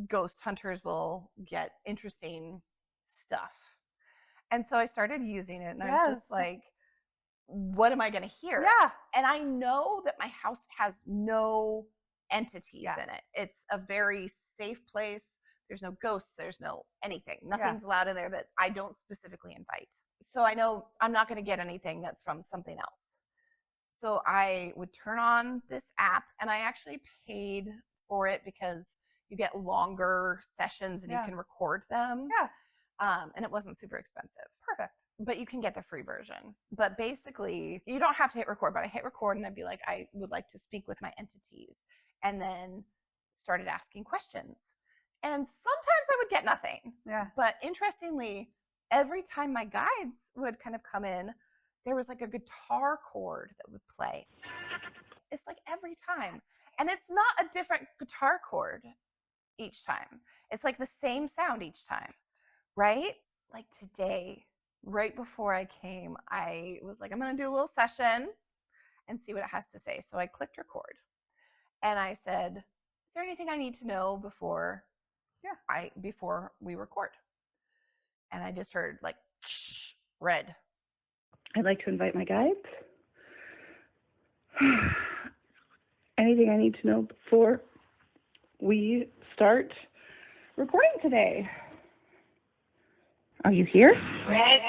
ghost hunters will get interesting stuff. And so I started using it and I was just like, what am I going to hear? Yeah. And I know that my house has no entities in it. It's a very safe place. There's no ghosts. There's no anything. Nothing's allowed in there that I don't specifically invite. So I know I'm not going to get anything that's from something else. So I would turn on this app, and I actually paid for it because you get longer sessions and you can record them. And it wasn't super expensive. Perfect. But you can get the free version. But basically, you don't have to hit record, but I hit record and I'd be like, I would like to speak with my entities. And then started asking questions. And sometimes I would get nothing. Yeah. But interestingly, every time my guides would kind of come in, there was like a guitar chord that would play. It's like every time. And it's not a different guitar chord each time. It's like the same sound each time, right? Like today, right before I came, I was like, I'm going to do a little session and see what it has to say. So I clicked record and I said, is there anything I need to know before we record? And I just heard like red. I'd like to invite my guides. Anything I need to know before we start recording today? Are you here? Red.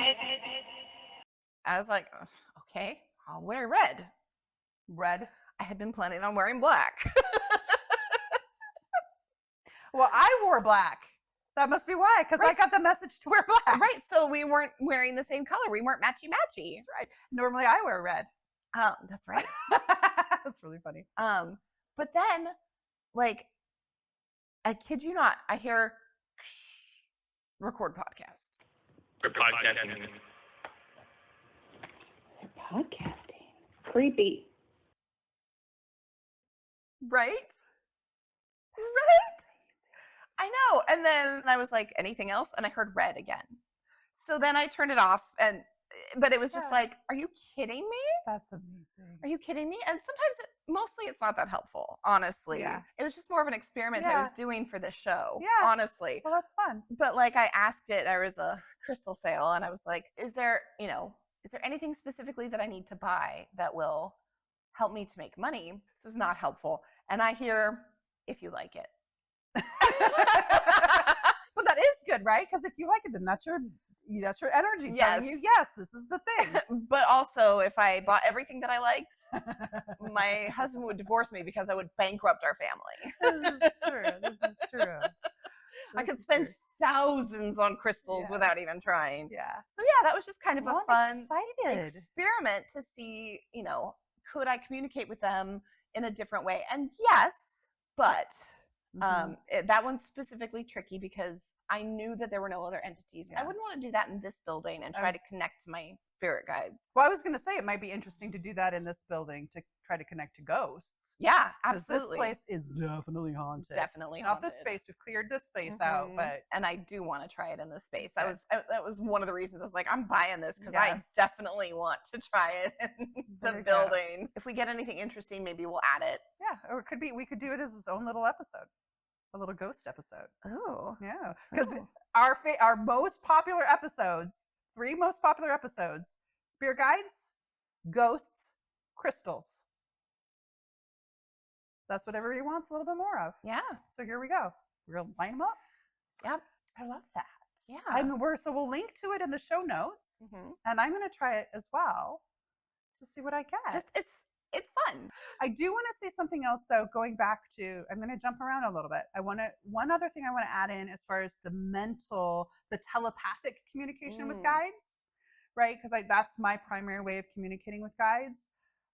I was like, okay, I'll wear red. Red. I had been planning on wearing black. Well, I wore black. That must be why, because I got the message to wear black. Right, so we weren't wearing the same color. We weren't matchy-matchy. That's right. Normally I wear red. That's right. That's really funny. But then, like, I kid you not, I hear record podcast. We're podcasting. They're podcasting. Creepy. Right? Right? I know. And then I was like, anything else? And I heard red again. So then I turned it off, but it was just like, are you kidding me? That's amazing. Are you kidding me? And sometimes mostly it's not that helpful, honestly. Yeah. It was just more of an experiment I was doing for this show, honestly. Well, that's fun. But like I asked it, there was a crystal sale and I was like, is there anything specifically that I need to buy that will help me to make money? This was not helpful. And I hear, if you like it. But that is good, right? Because if you like it, then that's your energy telling you, yes, this is the thing. But also, if I bought everything that I liked, my husband would divorce me because I would bankrupt our family. This is true. I could spend thousands on crystals without even trying. Yeah. So yeah, that was just kind of a fun experiment to see, could I communicate with them in a different way? And yes, but that one's specifically tricky because I knew that there were no other entities. I wouldn't want to do that in this building and try to connect to my spirit guides. Well, I was going to say it might be interesting to do that in this building to try to connect to ghosts. Yeah, absolutely. This place is definitely haunted. Definitely haunted. Not this space. We've cleared this space out, and I do want to try it in this space. That was one of the reasons I was like, I'm buying this because I definitely want to try it in the building. If we get anything interesting, maybe we'll add it. Yeah, or we could do it as its own little episode. A little ghost episode. Oh. Yeah. Because our most popular episodes, 3 most popular episodes, spirit guides, ghosts, crystals. That's what everybody wants a little bit more of. Yeah. So here we go. We're going to line them up. Yep. I love that. Yeah. And we'll link to it in the show notes. And I'm going to try it as well to see what I get. It's fun. I do want to say something else though, going back to, I'm going to jump around a little bit. One other thing I want to add in as far as the telepathic communication with guides, right? Because that's my primary way of communicating with guides.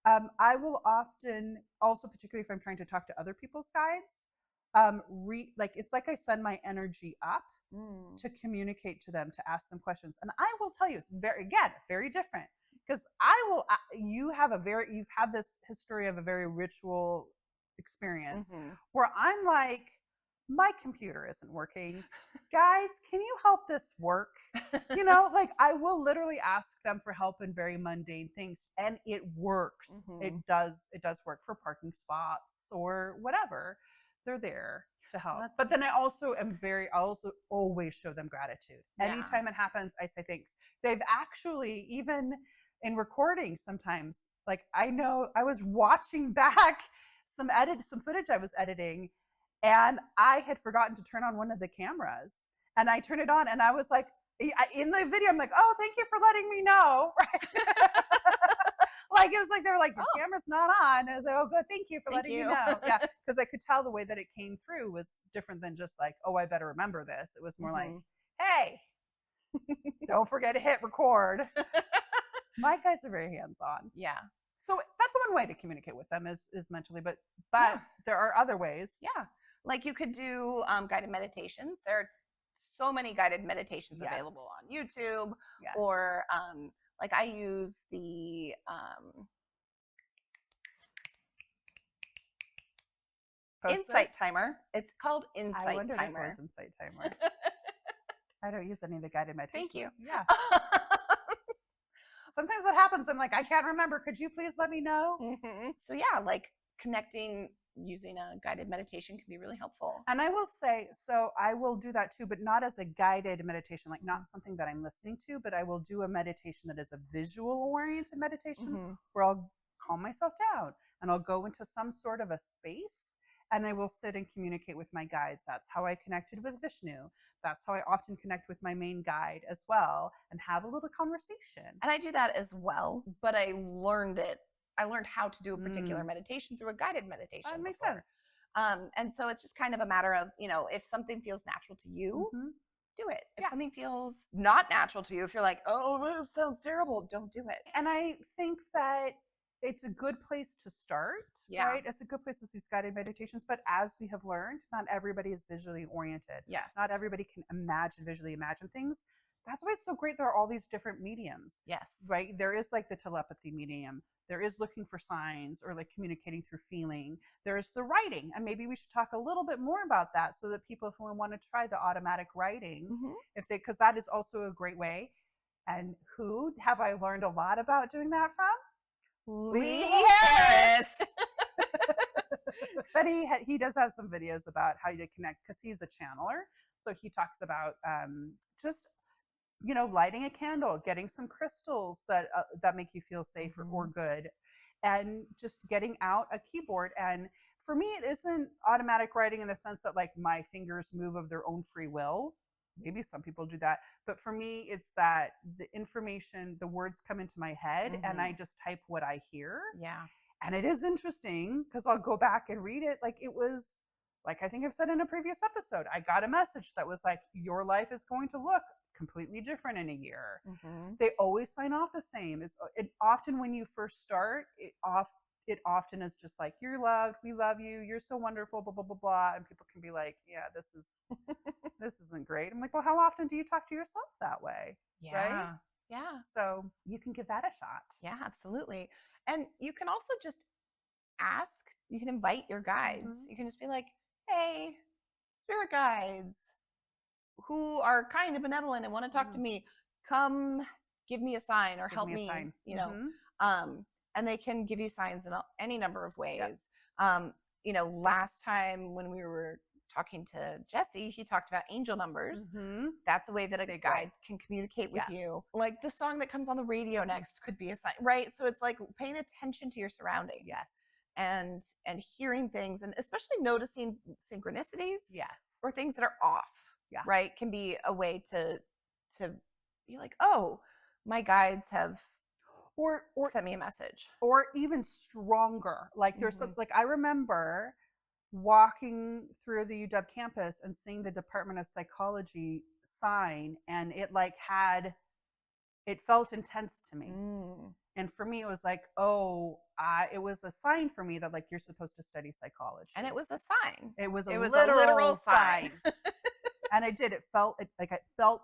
I will often, also particularly if I'm trying to talk to other people's guides, it's like I send my energy up to communicate to them, to ask them questions. And I will tell you, it's very different. Because you've had this history of a very ritual experience where I'm like, my computer isn't working. Guides, can you help this work? Like I will literally ask them for help in very mundane things and it works. It does work for parking spots or whatever. They're there to help. But then I also always show them gratitude. Anytime it happens, I say thanks. They've actually, even in recording sometimes, like I know I was watching back some footage I was editing and I had forgotten to turn on one of the cameras and I turned it on and I was like, in the video, I'm like, oh, thank you for letting me know. Right? Like, it was like, they were like, your camera's not on. And I was like, oh, good. Thank you for letting me know. Yeah. Because I could tell the way that it came through was different than just like, oh, I better remember this. It was more like, hey, don't forget to hit record. My guides are very hands-on. Yeah. So that's one way to communicate with them is mentally, but there are other ways. Yeah. Like you could do guided meditations. There are so many guided meditations available on YouTube, or like I use the Insight Timer. It's called Insight Timer. I wondered if it was Insight Timer. I don't use any of the guided meditations. Thank you. Yeah. Sometimes that happens. I'm like, I can't remember. Could you please let me know? Mm-hmm. So yeah, like connecting using a guided meditation can be really helpful. And I will say, so I will do that too, but not as a guided meditation, like not something that I'm listening to, but I will do a meditation that is a visual oriented meditation where I'll calm myself down and I'll go into some sort of a space and I will sit and communicate with my guides. That's how I connected with Vishnu. That's how I often connect with my main guide as well, and have a little conversation. And I do that as well, but I learned how to do a particular meditation through a guided meditation. That makes sense. And so it's just kind of a matter of, if something feels natural to you, do it. If something feels not natural to you, if you're like, oh, this sounds terrible, don't do it. And I think that it's a good place to start, right? It's a good place to see guided meditations. But as we have learned, not everybody is visually oriented. Yes. Not everybody can visually imagine things. That's why it's so great there are all these different mediums. Yes. Right? There is like the telepathy medium. There is looking for signs or like communicating through feeling. There's the writing. And maybe we should talk a little bit more about that so that people, if we want to try the automatic writing, because that is also a great way. And who have I learned a lot about doing that from? Lee Harris. But he does have some videos about how to connect because he's a channeler. So he talks about just lighting a candle, getting some crystals that make you feel safe or good, and just getting out a keyboard. And for me, it isn't automatic writing in the sense that like my fingers move of their own free will. Maybe some people do that, but for me, it's that the information, the words come into my head, and I just type what I hear. Yeah. And it is interesting because I'll go back and read it. Like it was, like I think I've said in a previous episode, I got a message that was like, your life is going to look completely different in a year. They always sign off the same. It often when you first start, it often is just like, you're loved, we love you, you're so wonderful, blah, blah, blah, blah. And people can be like, yeah, this isn't great. I'm like, well, how often do you talk to yourself that way? Yeah. Right? Yeah. So you can give that a shot. Yeah, absolutely. And you can also just ask, you can invite your guides. You can just be like, hey, spirit guides who are kind and benevolent and want to talk to me, come give me a sign or help me, and they can give you signs in any number of ways. Last time when we were talking to Jesse, he talked about angel numbers. That's a way that a guide can communicate with you. Like the song that comes on the radio next could be a sign, right? So it's like paying attention to your surroundings. Yes. And hearing things, and especially noticing synchronicities. Yes. Or things that are off. Yeah. Right. Can be a way to be like, oh, my guides have or sent me a message. Or even stronger. Like there's some, like I remember walking through the UW campus and seeing the Department of Psychology sign, and it felt intense to me. And for me, it was like, it was a sign for me that like you're supposed to study psychology. And it was a sign. It was a literal sign. And I did. It felt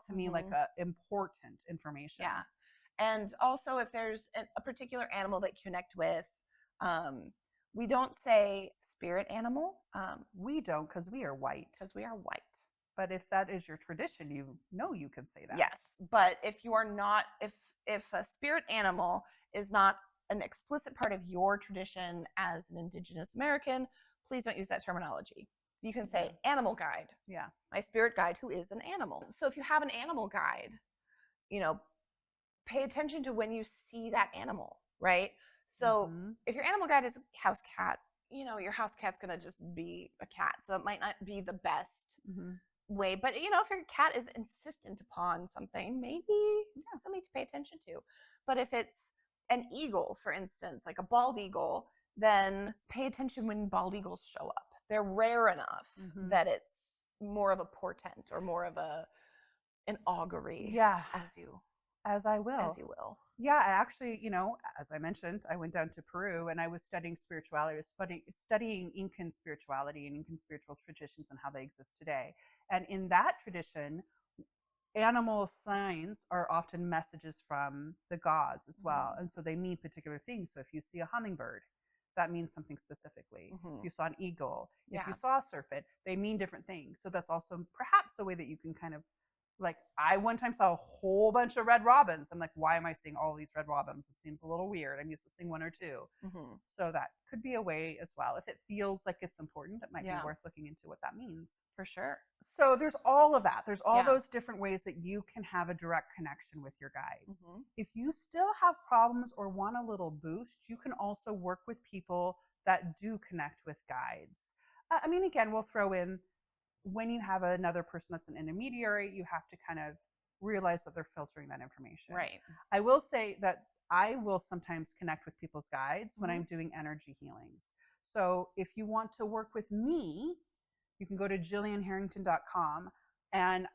to me like important information. Yeah. And also, if there's a particular animal that you connect with, we don't say spirit animal. We don't, because we are white. But if that is your tradition, you can say that. Yes. But if you are not, if a spirit animal is not an explicit part of your tradition as an Indigenous American, please don't use that terminology. You can say animal guide. Yeah. My spirit guide who is an animal. So if you have an animal guide, pay attention to when you see that animal, right? So if your animal guide is a house cat, your house cat's going to just be a cat. So it might not be the best way. But, if your cat is insistent upon something, maybe something to pay attention to. But if it's an eagle, for instance, like a bald eagle, then pay attention when bald eagles show up. They're rare enough that it's more of a portent or more of an augury. Yeah. As I will. As you will. Yeah, I actually, as I mentioned, I went down to Peru and I was studying spirituality, studying Incan spirituality and Incan spiritual traditions and how they exist today. And in that tradition, animal signs are often messages from the gods as well. And so they mean particular things. So if you see a hummingbird, that means something specifically. If you saw an eagle, if you saw a serpent, they mean different things. So that's also perhaps a way that you can kind of, like, I one time saw a whole bunch of red robins. I'm like, why am I seeing all these red robins? It seems a little weird. I'm used to seeing one or two. So that could be a way as well. If it feels like it's important, it might be worth looking into what that means. For sure. So there's all of that. There's all those different ways that you can have a direct connection with your guides. If you still have problems or want a little boost, you can also work with people that do connect with guides. I mean, again, we'll throw in, when you have another person that's an intermediary, you have to kind of realize that they're filtering that information. Right. I will say that I will sometimes connect with people's guides when I'm doing energy healings. So if you want to work with me, you can go to jillianharrington.com, and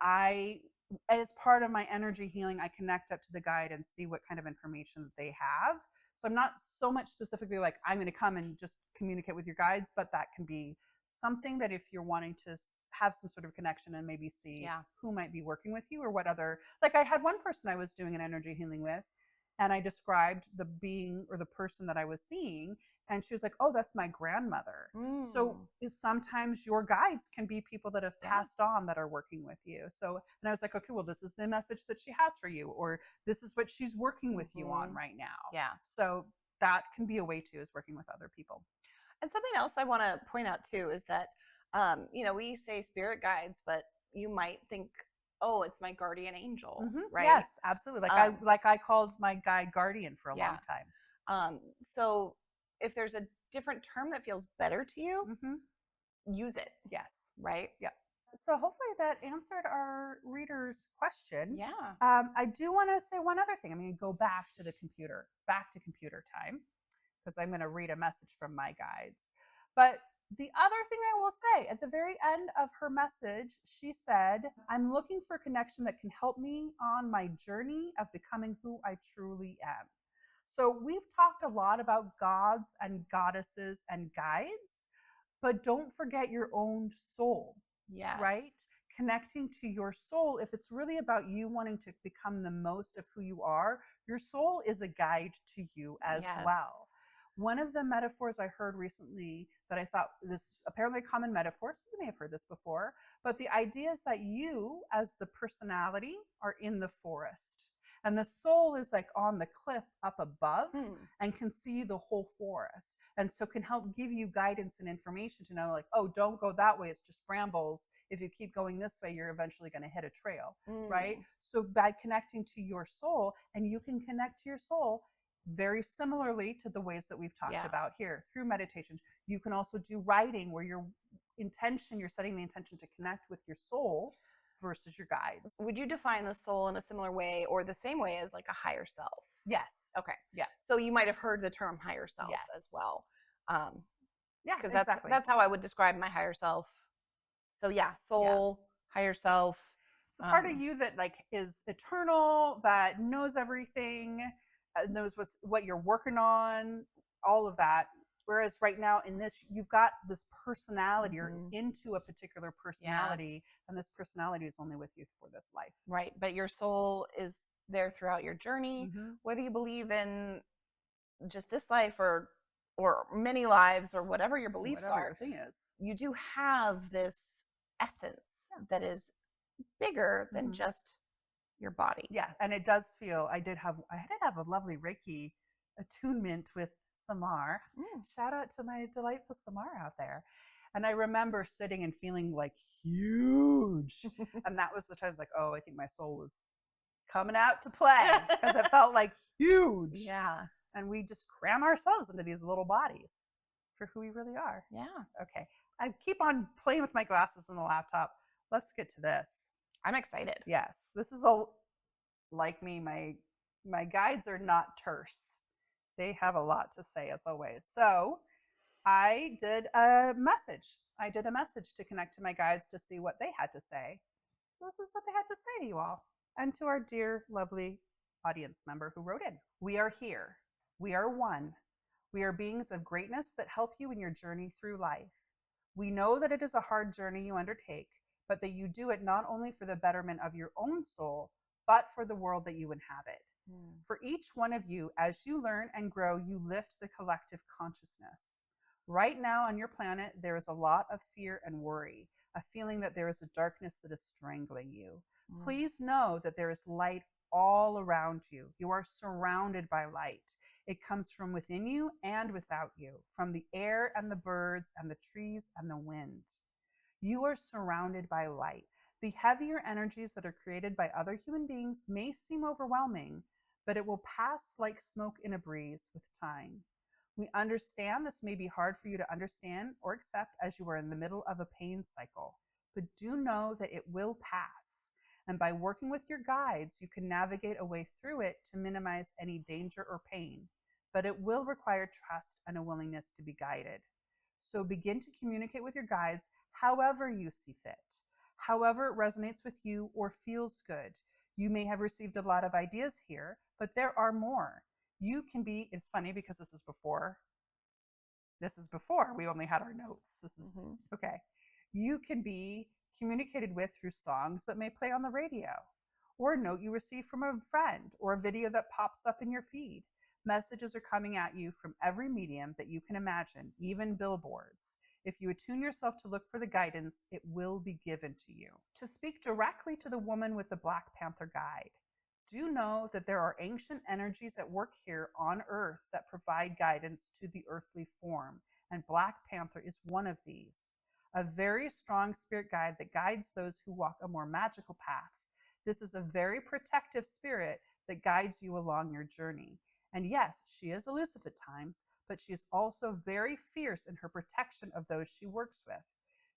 as part of my energy healing, I connect up to the guide and see what kind of information that they have. So I'm not so much specifically like, I'm going to come and just communicate with your guides, but that can be something that if you're wanting to have some sort of connection and maybe see who might be working with you or what other, like I had one person I was doing an energy healing with, and I described the being or the person that I was seeing, and she was like, oh, that's my grandmother. So sometimes your guides can be people that have passed on that are working with you. So, and I was like, okay, well, this is the message that she has for you, or this is what she's working with you on right now. Yeah. So that can be a way too, is working with other people. And something else I want to point out too is that, we say spirit guides, but you might think, oh, it's my guardian angel, right? Yes, absolutely. Like I called my guide guardian for a long time. So if there's a different term that feels better to you, use it. Yes. Right? Yeah. So hopefully that answered our reader's question. Yeah. I do want to say one other thing. I'm going to go back to the computer. It's back to computer time, because I'm going to read a message from my guides. But the other thing I will say, at the very end of her message, she said, I'm looking for a connection that can help me on my journey of becoming who I truly am. So we've talked a lot about gods and goddesses and guides, but don't forget your own soul. Yes. Right? Connecting to your soul. If it's really about you wanting to become the most of who you are, your soul is a guide to you as well. One of the metaphors I heard recently that I thought, this apparently a common metaphor, so you may have heard this before, but the idea is that you as the personality are in the forest, and the soul is like on the cliff up above and can see the whole forest, and so can help give you guidance and information to know, like, oh, don't go that way, it's just brambles. If you keep going this way, you're eventually going to hit a trail, right? So by connecting to your soul, and you can connect to your soul very similarly to the ways that we've talked about here through meditations. You can also do writing, where you're setting the intention to connect with your soul versus your guides. Would you define the soul in a similar way or the same way as like a higher self? Yes. Okay. Yeah. So you might have heard the term higher self as well. Yeah, because exactly. that's how I would describe my higher self. So yeah, soul, higher self. It's the part of you that like is eternal, that knows everything, knows what you're working on, all of that. Whereas right now in this, you've got this personality, you're into a particular personality, and this personality is only with you for this life. Right. But your soul is there throughout your journey, whether you believe in just this life or many lives or whatever your beliefs whatever are. Your thing is. You do have this essence that is bigger than just your body. Yeah, and it does feel. I did have a lovely Reiki attunement with Samar. Shout out to my delightful Samar out there. And I remember sitting and feeling like huge. And that was the time I was like, oh, I think my soul was coming out to play, because it felt like huge. Yeah. And we just cram ourselves into these little bodies for who we really are. Yeah. Okay. I keep on playing with my glasses on the laptop. Let's get to this. I'm excited. Yes. This is like me, my guides are not terse. They have a lot to say, as always. So I did a message. To connect to my guides to see what they had to say. So this is what they had to say to you all, and to our dear, lovely audience member who wrote in. We are here. We are one. We are beings of greatness that help you in your journey through life. We know that it is a hard journey you undertake, but that you do it not only for the betterment of your own soul, but for the world that you inhabit. For each one of you, as you learn and grow, you lift the collective consciousness. Right now on your planet, there is a lot of fear and worry, a feeling that there is a darkness that is strangling you. Please know that there is light all around you. You are surrounded by light. It comes from within you and without you, from the air and the birds and the trees and the wind. You are surrounded by light. The heavier energies that are created by other human beings may seem overwhelming, but it will pass like smoke in a breeze with time. We understand this may be hard for you to understand or accept as you are in the middle of a pain cycle, but do know that it will pass. And by working with your guides, you can navigate a way through it to minimize any danger or pain, but it will require trust and a willingness to be guided. So begin to communicate with your guides however you see fit, however it resonates with you or feels good. You may have received a lot of ideas here, but there are more. You can be, it's funny because this is before we only had our notes. This is okay. You can be communicated with through songs that may play on the radio, or a note you receive from a friend, or a video that pops up in your feed. Messages are coming at you from every medium that you can imagine, even billboards. If you attune yourself to look for the guidance, it will be given to you. To speak directly to the woman with the Black Panther guide, do know that there are ancient energies at work here on Earth that provide guidance to the earthly form, and Black Panther is one of these. A very strong spirit guide that guides those who walk a more magical path. This is a very protective spirit that guides you along your journey. And yes, she is elusive at times, but she is also very fierce in her protection of those she works with.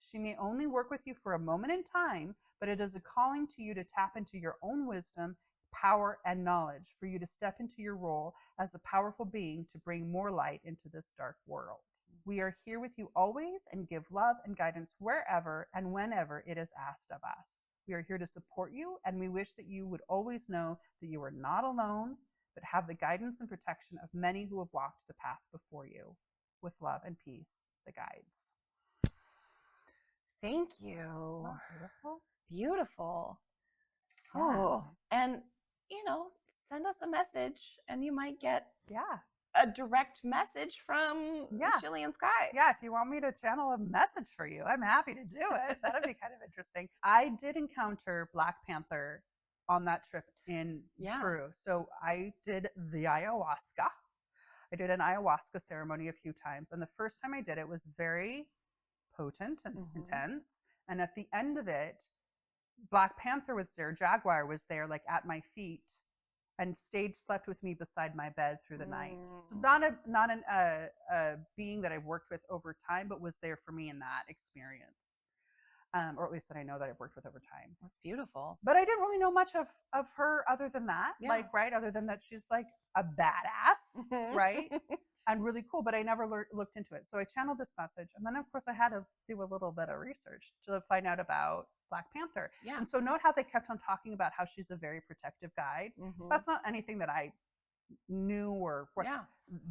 She may only work with you for a moment in time, but it is a calling to you to tap into your own wisdom, power, and knowledge for you to step into your role as a powerful being to bring more light into this dark world. We are here with you always and give love and guidance wherever and whenever it is asked of us. We are here to support you, and we wish that you would always know that you are not alone, but have the guidance and protection of many who have walked the path before you. With love and peace, the guides. Thank you. Oh, beautiful. It's beautiful. Yeah. Oh, and send us a message and you might get Yeah. a direct message from Jillian's guide. Yeah, if you want me to channel a message for you, I'm happy to do it. That'd be kind of interesting. I did encounter Black Panther on that trip in Peru. So I did the ayahuasca. I did an ayahuasca ceremony a few times. And the first time I did it was very potent and intense. And at the end of it, Black Panther was there, Jaguar was there, like at my feet, and slept with me beside my bed through the night. So not a being that I've worked with over time, but was there for me in that experience. Or at least that I know that I've worked with over time. That's beautiful. But I didn't really know much of her other than that, other than that she's like a badass, right? And really cool, but I never looked into it. So I channeled this message. And then, of course, I had to do a little bit of research to find out about Black Panther. Yeah. And so note how they kept on talking about how she's a very protective guide. That's not anything that I knew or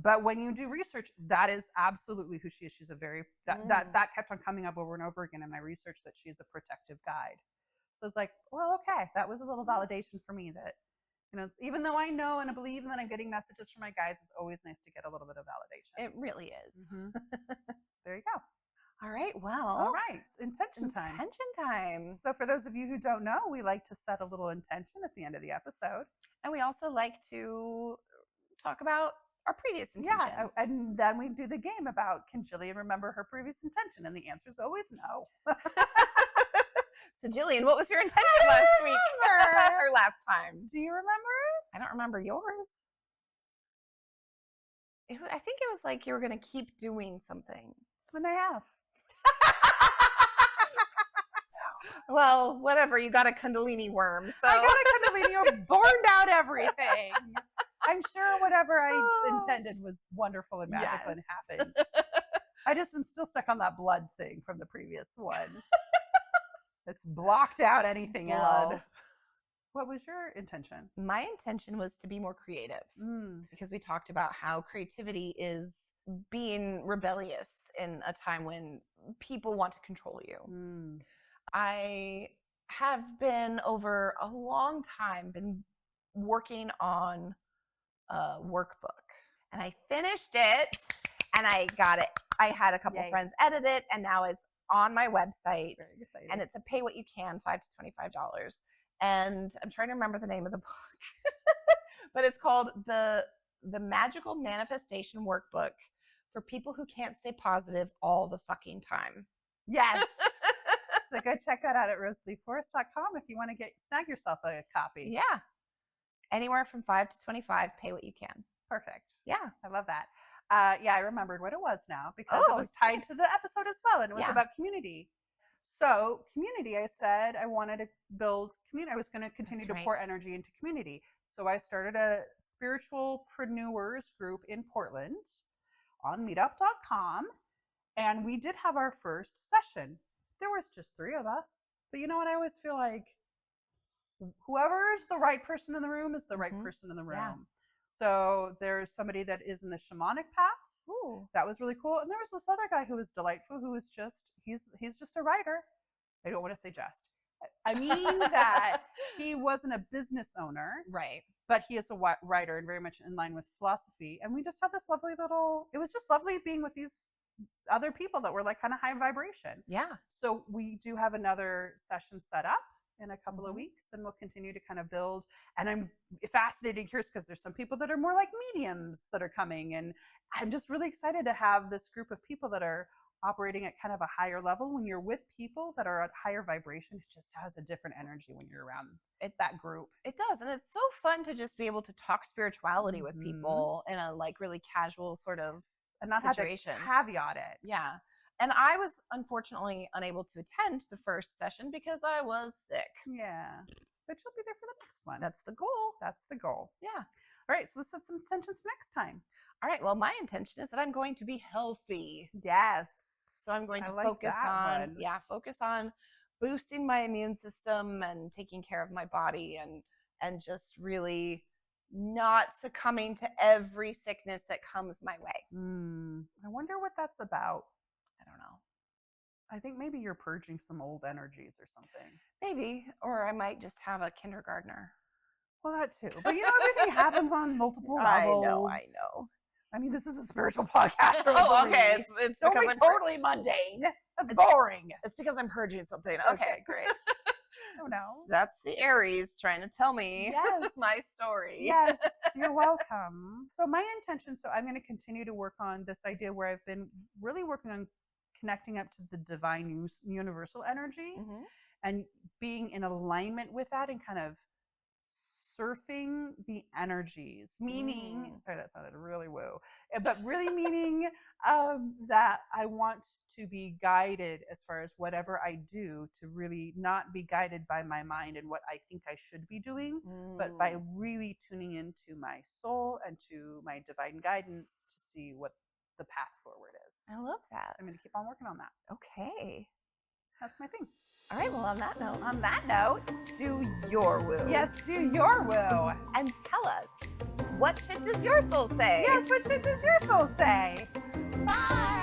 but when you do research, that is absolutely who she is. She's a very that kept on coming up over and over again in my research, that she's a protective guide. So it's like, well, okay, that was a little validation for me that it's, even though I know and I believe that I'm getting messages from my guides, it's always nice to get a little bit of validation. It really is. So there you go. All right. Well. All right. Intention time. Intention time. So for those of you who don't know, we like to set a little intention at the end of the episode. And we also like to talk about our previous intention. Yeah. And then we do the game about, can Jillian remember her previous intention? And the answer is always no. So Jillian, what was your intention last week? Or last time? Do you remember? I don't remember yours. I think it was like you were going to keep doing something. And I have. Well, whatever. You got a Kundalini worm. So I got a Kundalini worm, burned out everything. I'm sure whatever I intended was wonderful and magical and happened. I just am still stuck on that blood thing from the previous one. It's blocked out anything else. What was your intention? My intention was to be more creative because we talked about how creativity is being rebellious in a time when people want to control you. I have been over a long time been working on a workbook, and I finished it and I got it. I had a couple friends edit it, and now it's on my website. Very exciting. And it's a pay what you can, $5 to $25. And I'm trying to remember the name of the book, but it's called the Magical Manifestation Workbook for people who can't stay positive all the fucking time. Yes. So go check that out at rosalieforrest.com if you want to snag yourself a copy. Yeah. Anywhere from $5 to $25, pay what you can. Perfect. Yeah. I love that. I remembered what it was now because it was tied to the episode as well, and it was about community. So community, I said I wanted to build community. I was going to continue to pour energy into community. So I started a spiritualpreneurs group in Portland on meetup.com, and we did have our first session. There was just 3 of us, but you know what? I always feel like whoever's the right person in the room is the right person in the room. Yeah. So there's somebody that is in the shamanic path. Ooh. That was really cool. And there was this other guy who was delightful, who was just, he's just a writer. I don't want to say just. I mean that he wasn't a business owner. Right. But he is a writer and very much in line with philosophy. And we just had this lovely it was just lovely being with these other people that were like kind of high vibration. Yeah. So we do have another session set up in a couple of weeks, and we'll continue to kind of build. And I'm fascinated and curious because there's some people that are more like mediums that are coming, and I'm just really excited to have this group of people that are operating at kind of a higher level. When you're with people that are at higher vibration, it just has a different energy when you're around that group. It does. And it's so fun to just be able to talk spirituality with people in a like really casual sort of and not situation. Have to caveat it. Yeah. And I was unfortunately unable to attend the first session because I was sick. Yeah. But you'll be there for the next one. That's the goal. That's the goal. Yeah. All right. So let's set some intentions for next time. All right. Well, my intention is that I'm going to be healthy. Yes. So I'm going to focus on boosting my immune system and taking care of my body and just really not succumbing to every sickness that comes my way. I wonder what that's about. I don't know. I think maybe you're purging some old energies or something. Maybe. Or I might just have a kindergartner. Well, that too. But you know, everything happens on multiple levels. I know. I mean, this is a spiritual podcast. Oh, okay. It's don't be totally mundane. That's boring. It's because I'm purging something. Okay, great. Oh no. That's the Aries trying to tell me my story. Yes, you're welcome. So my intention, I'm going to continue to work on this idea where I've been really working on connecting up to the divine universal energy and being in alignment with that and kind of surfing the energies, meaning, sorry, that sounded really woo, but really meaning that I want to be guided as far as whatever I do to really not be guided by my mind and what I think I should be doing, but by really tuning into my soul and to my divine guidance to see what the path forward is. I love that. So I'm going to keep on working on that. Okay. That's my thing. All right, well, on that note, do your woo. Yes, do your woo. And tell us, what shit does your soul say? Yes, what shit does your soul say? Bye.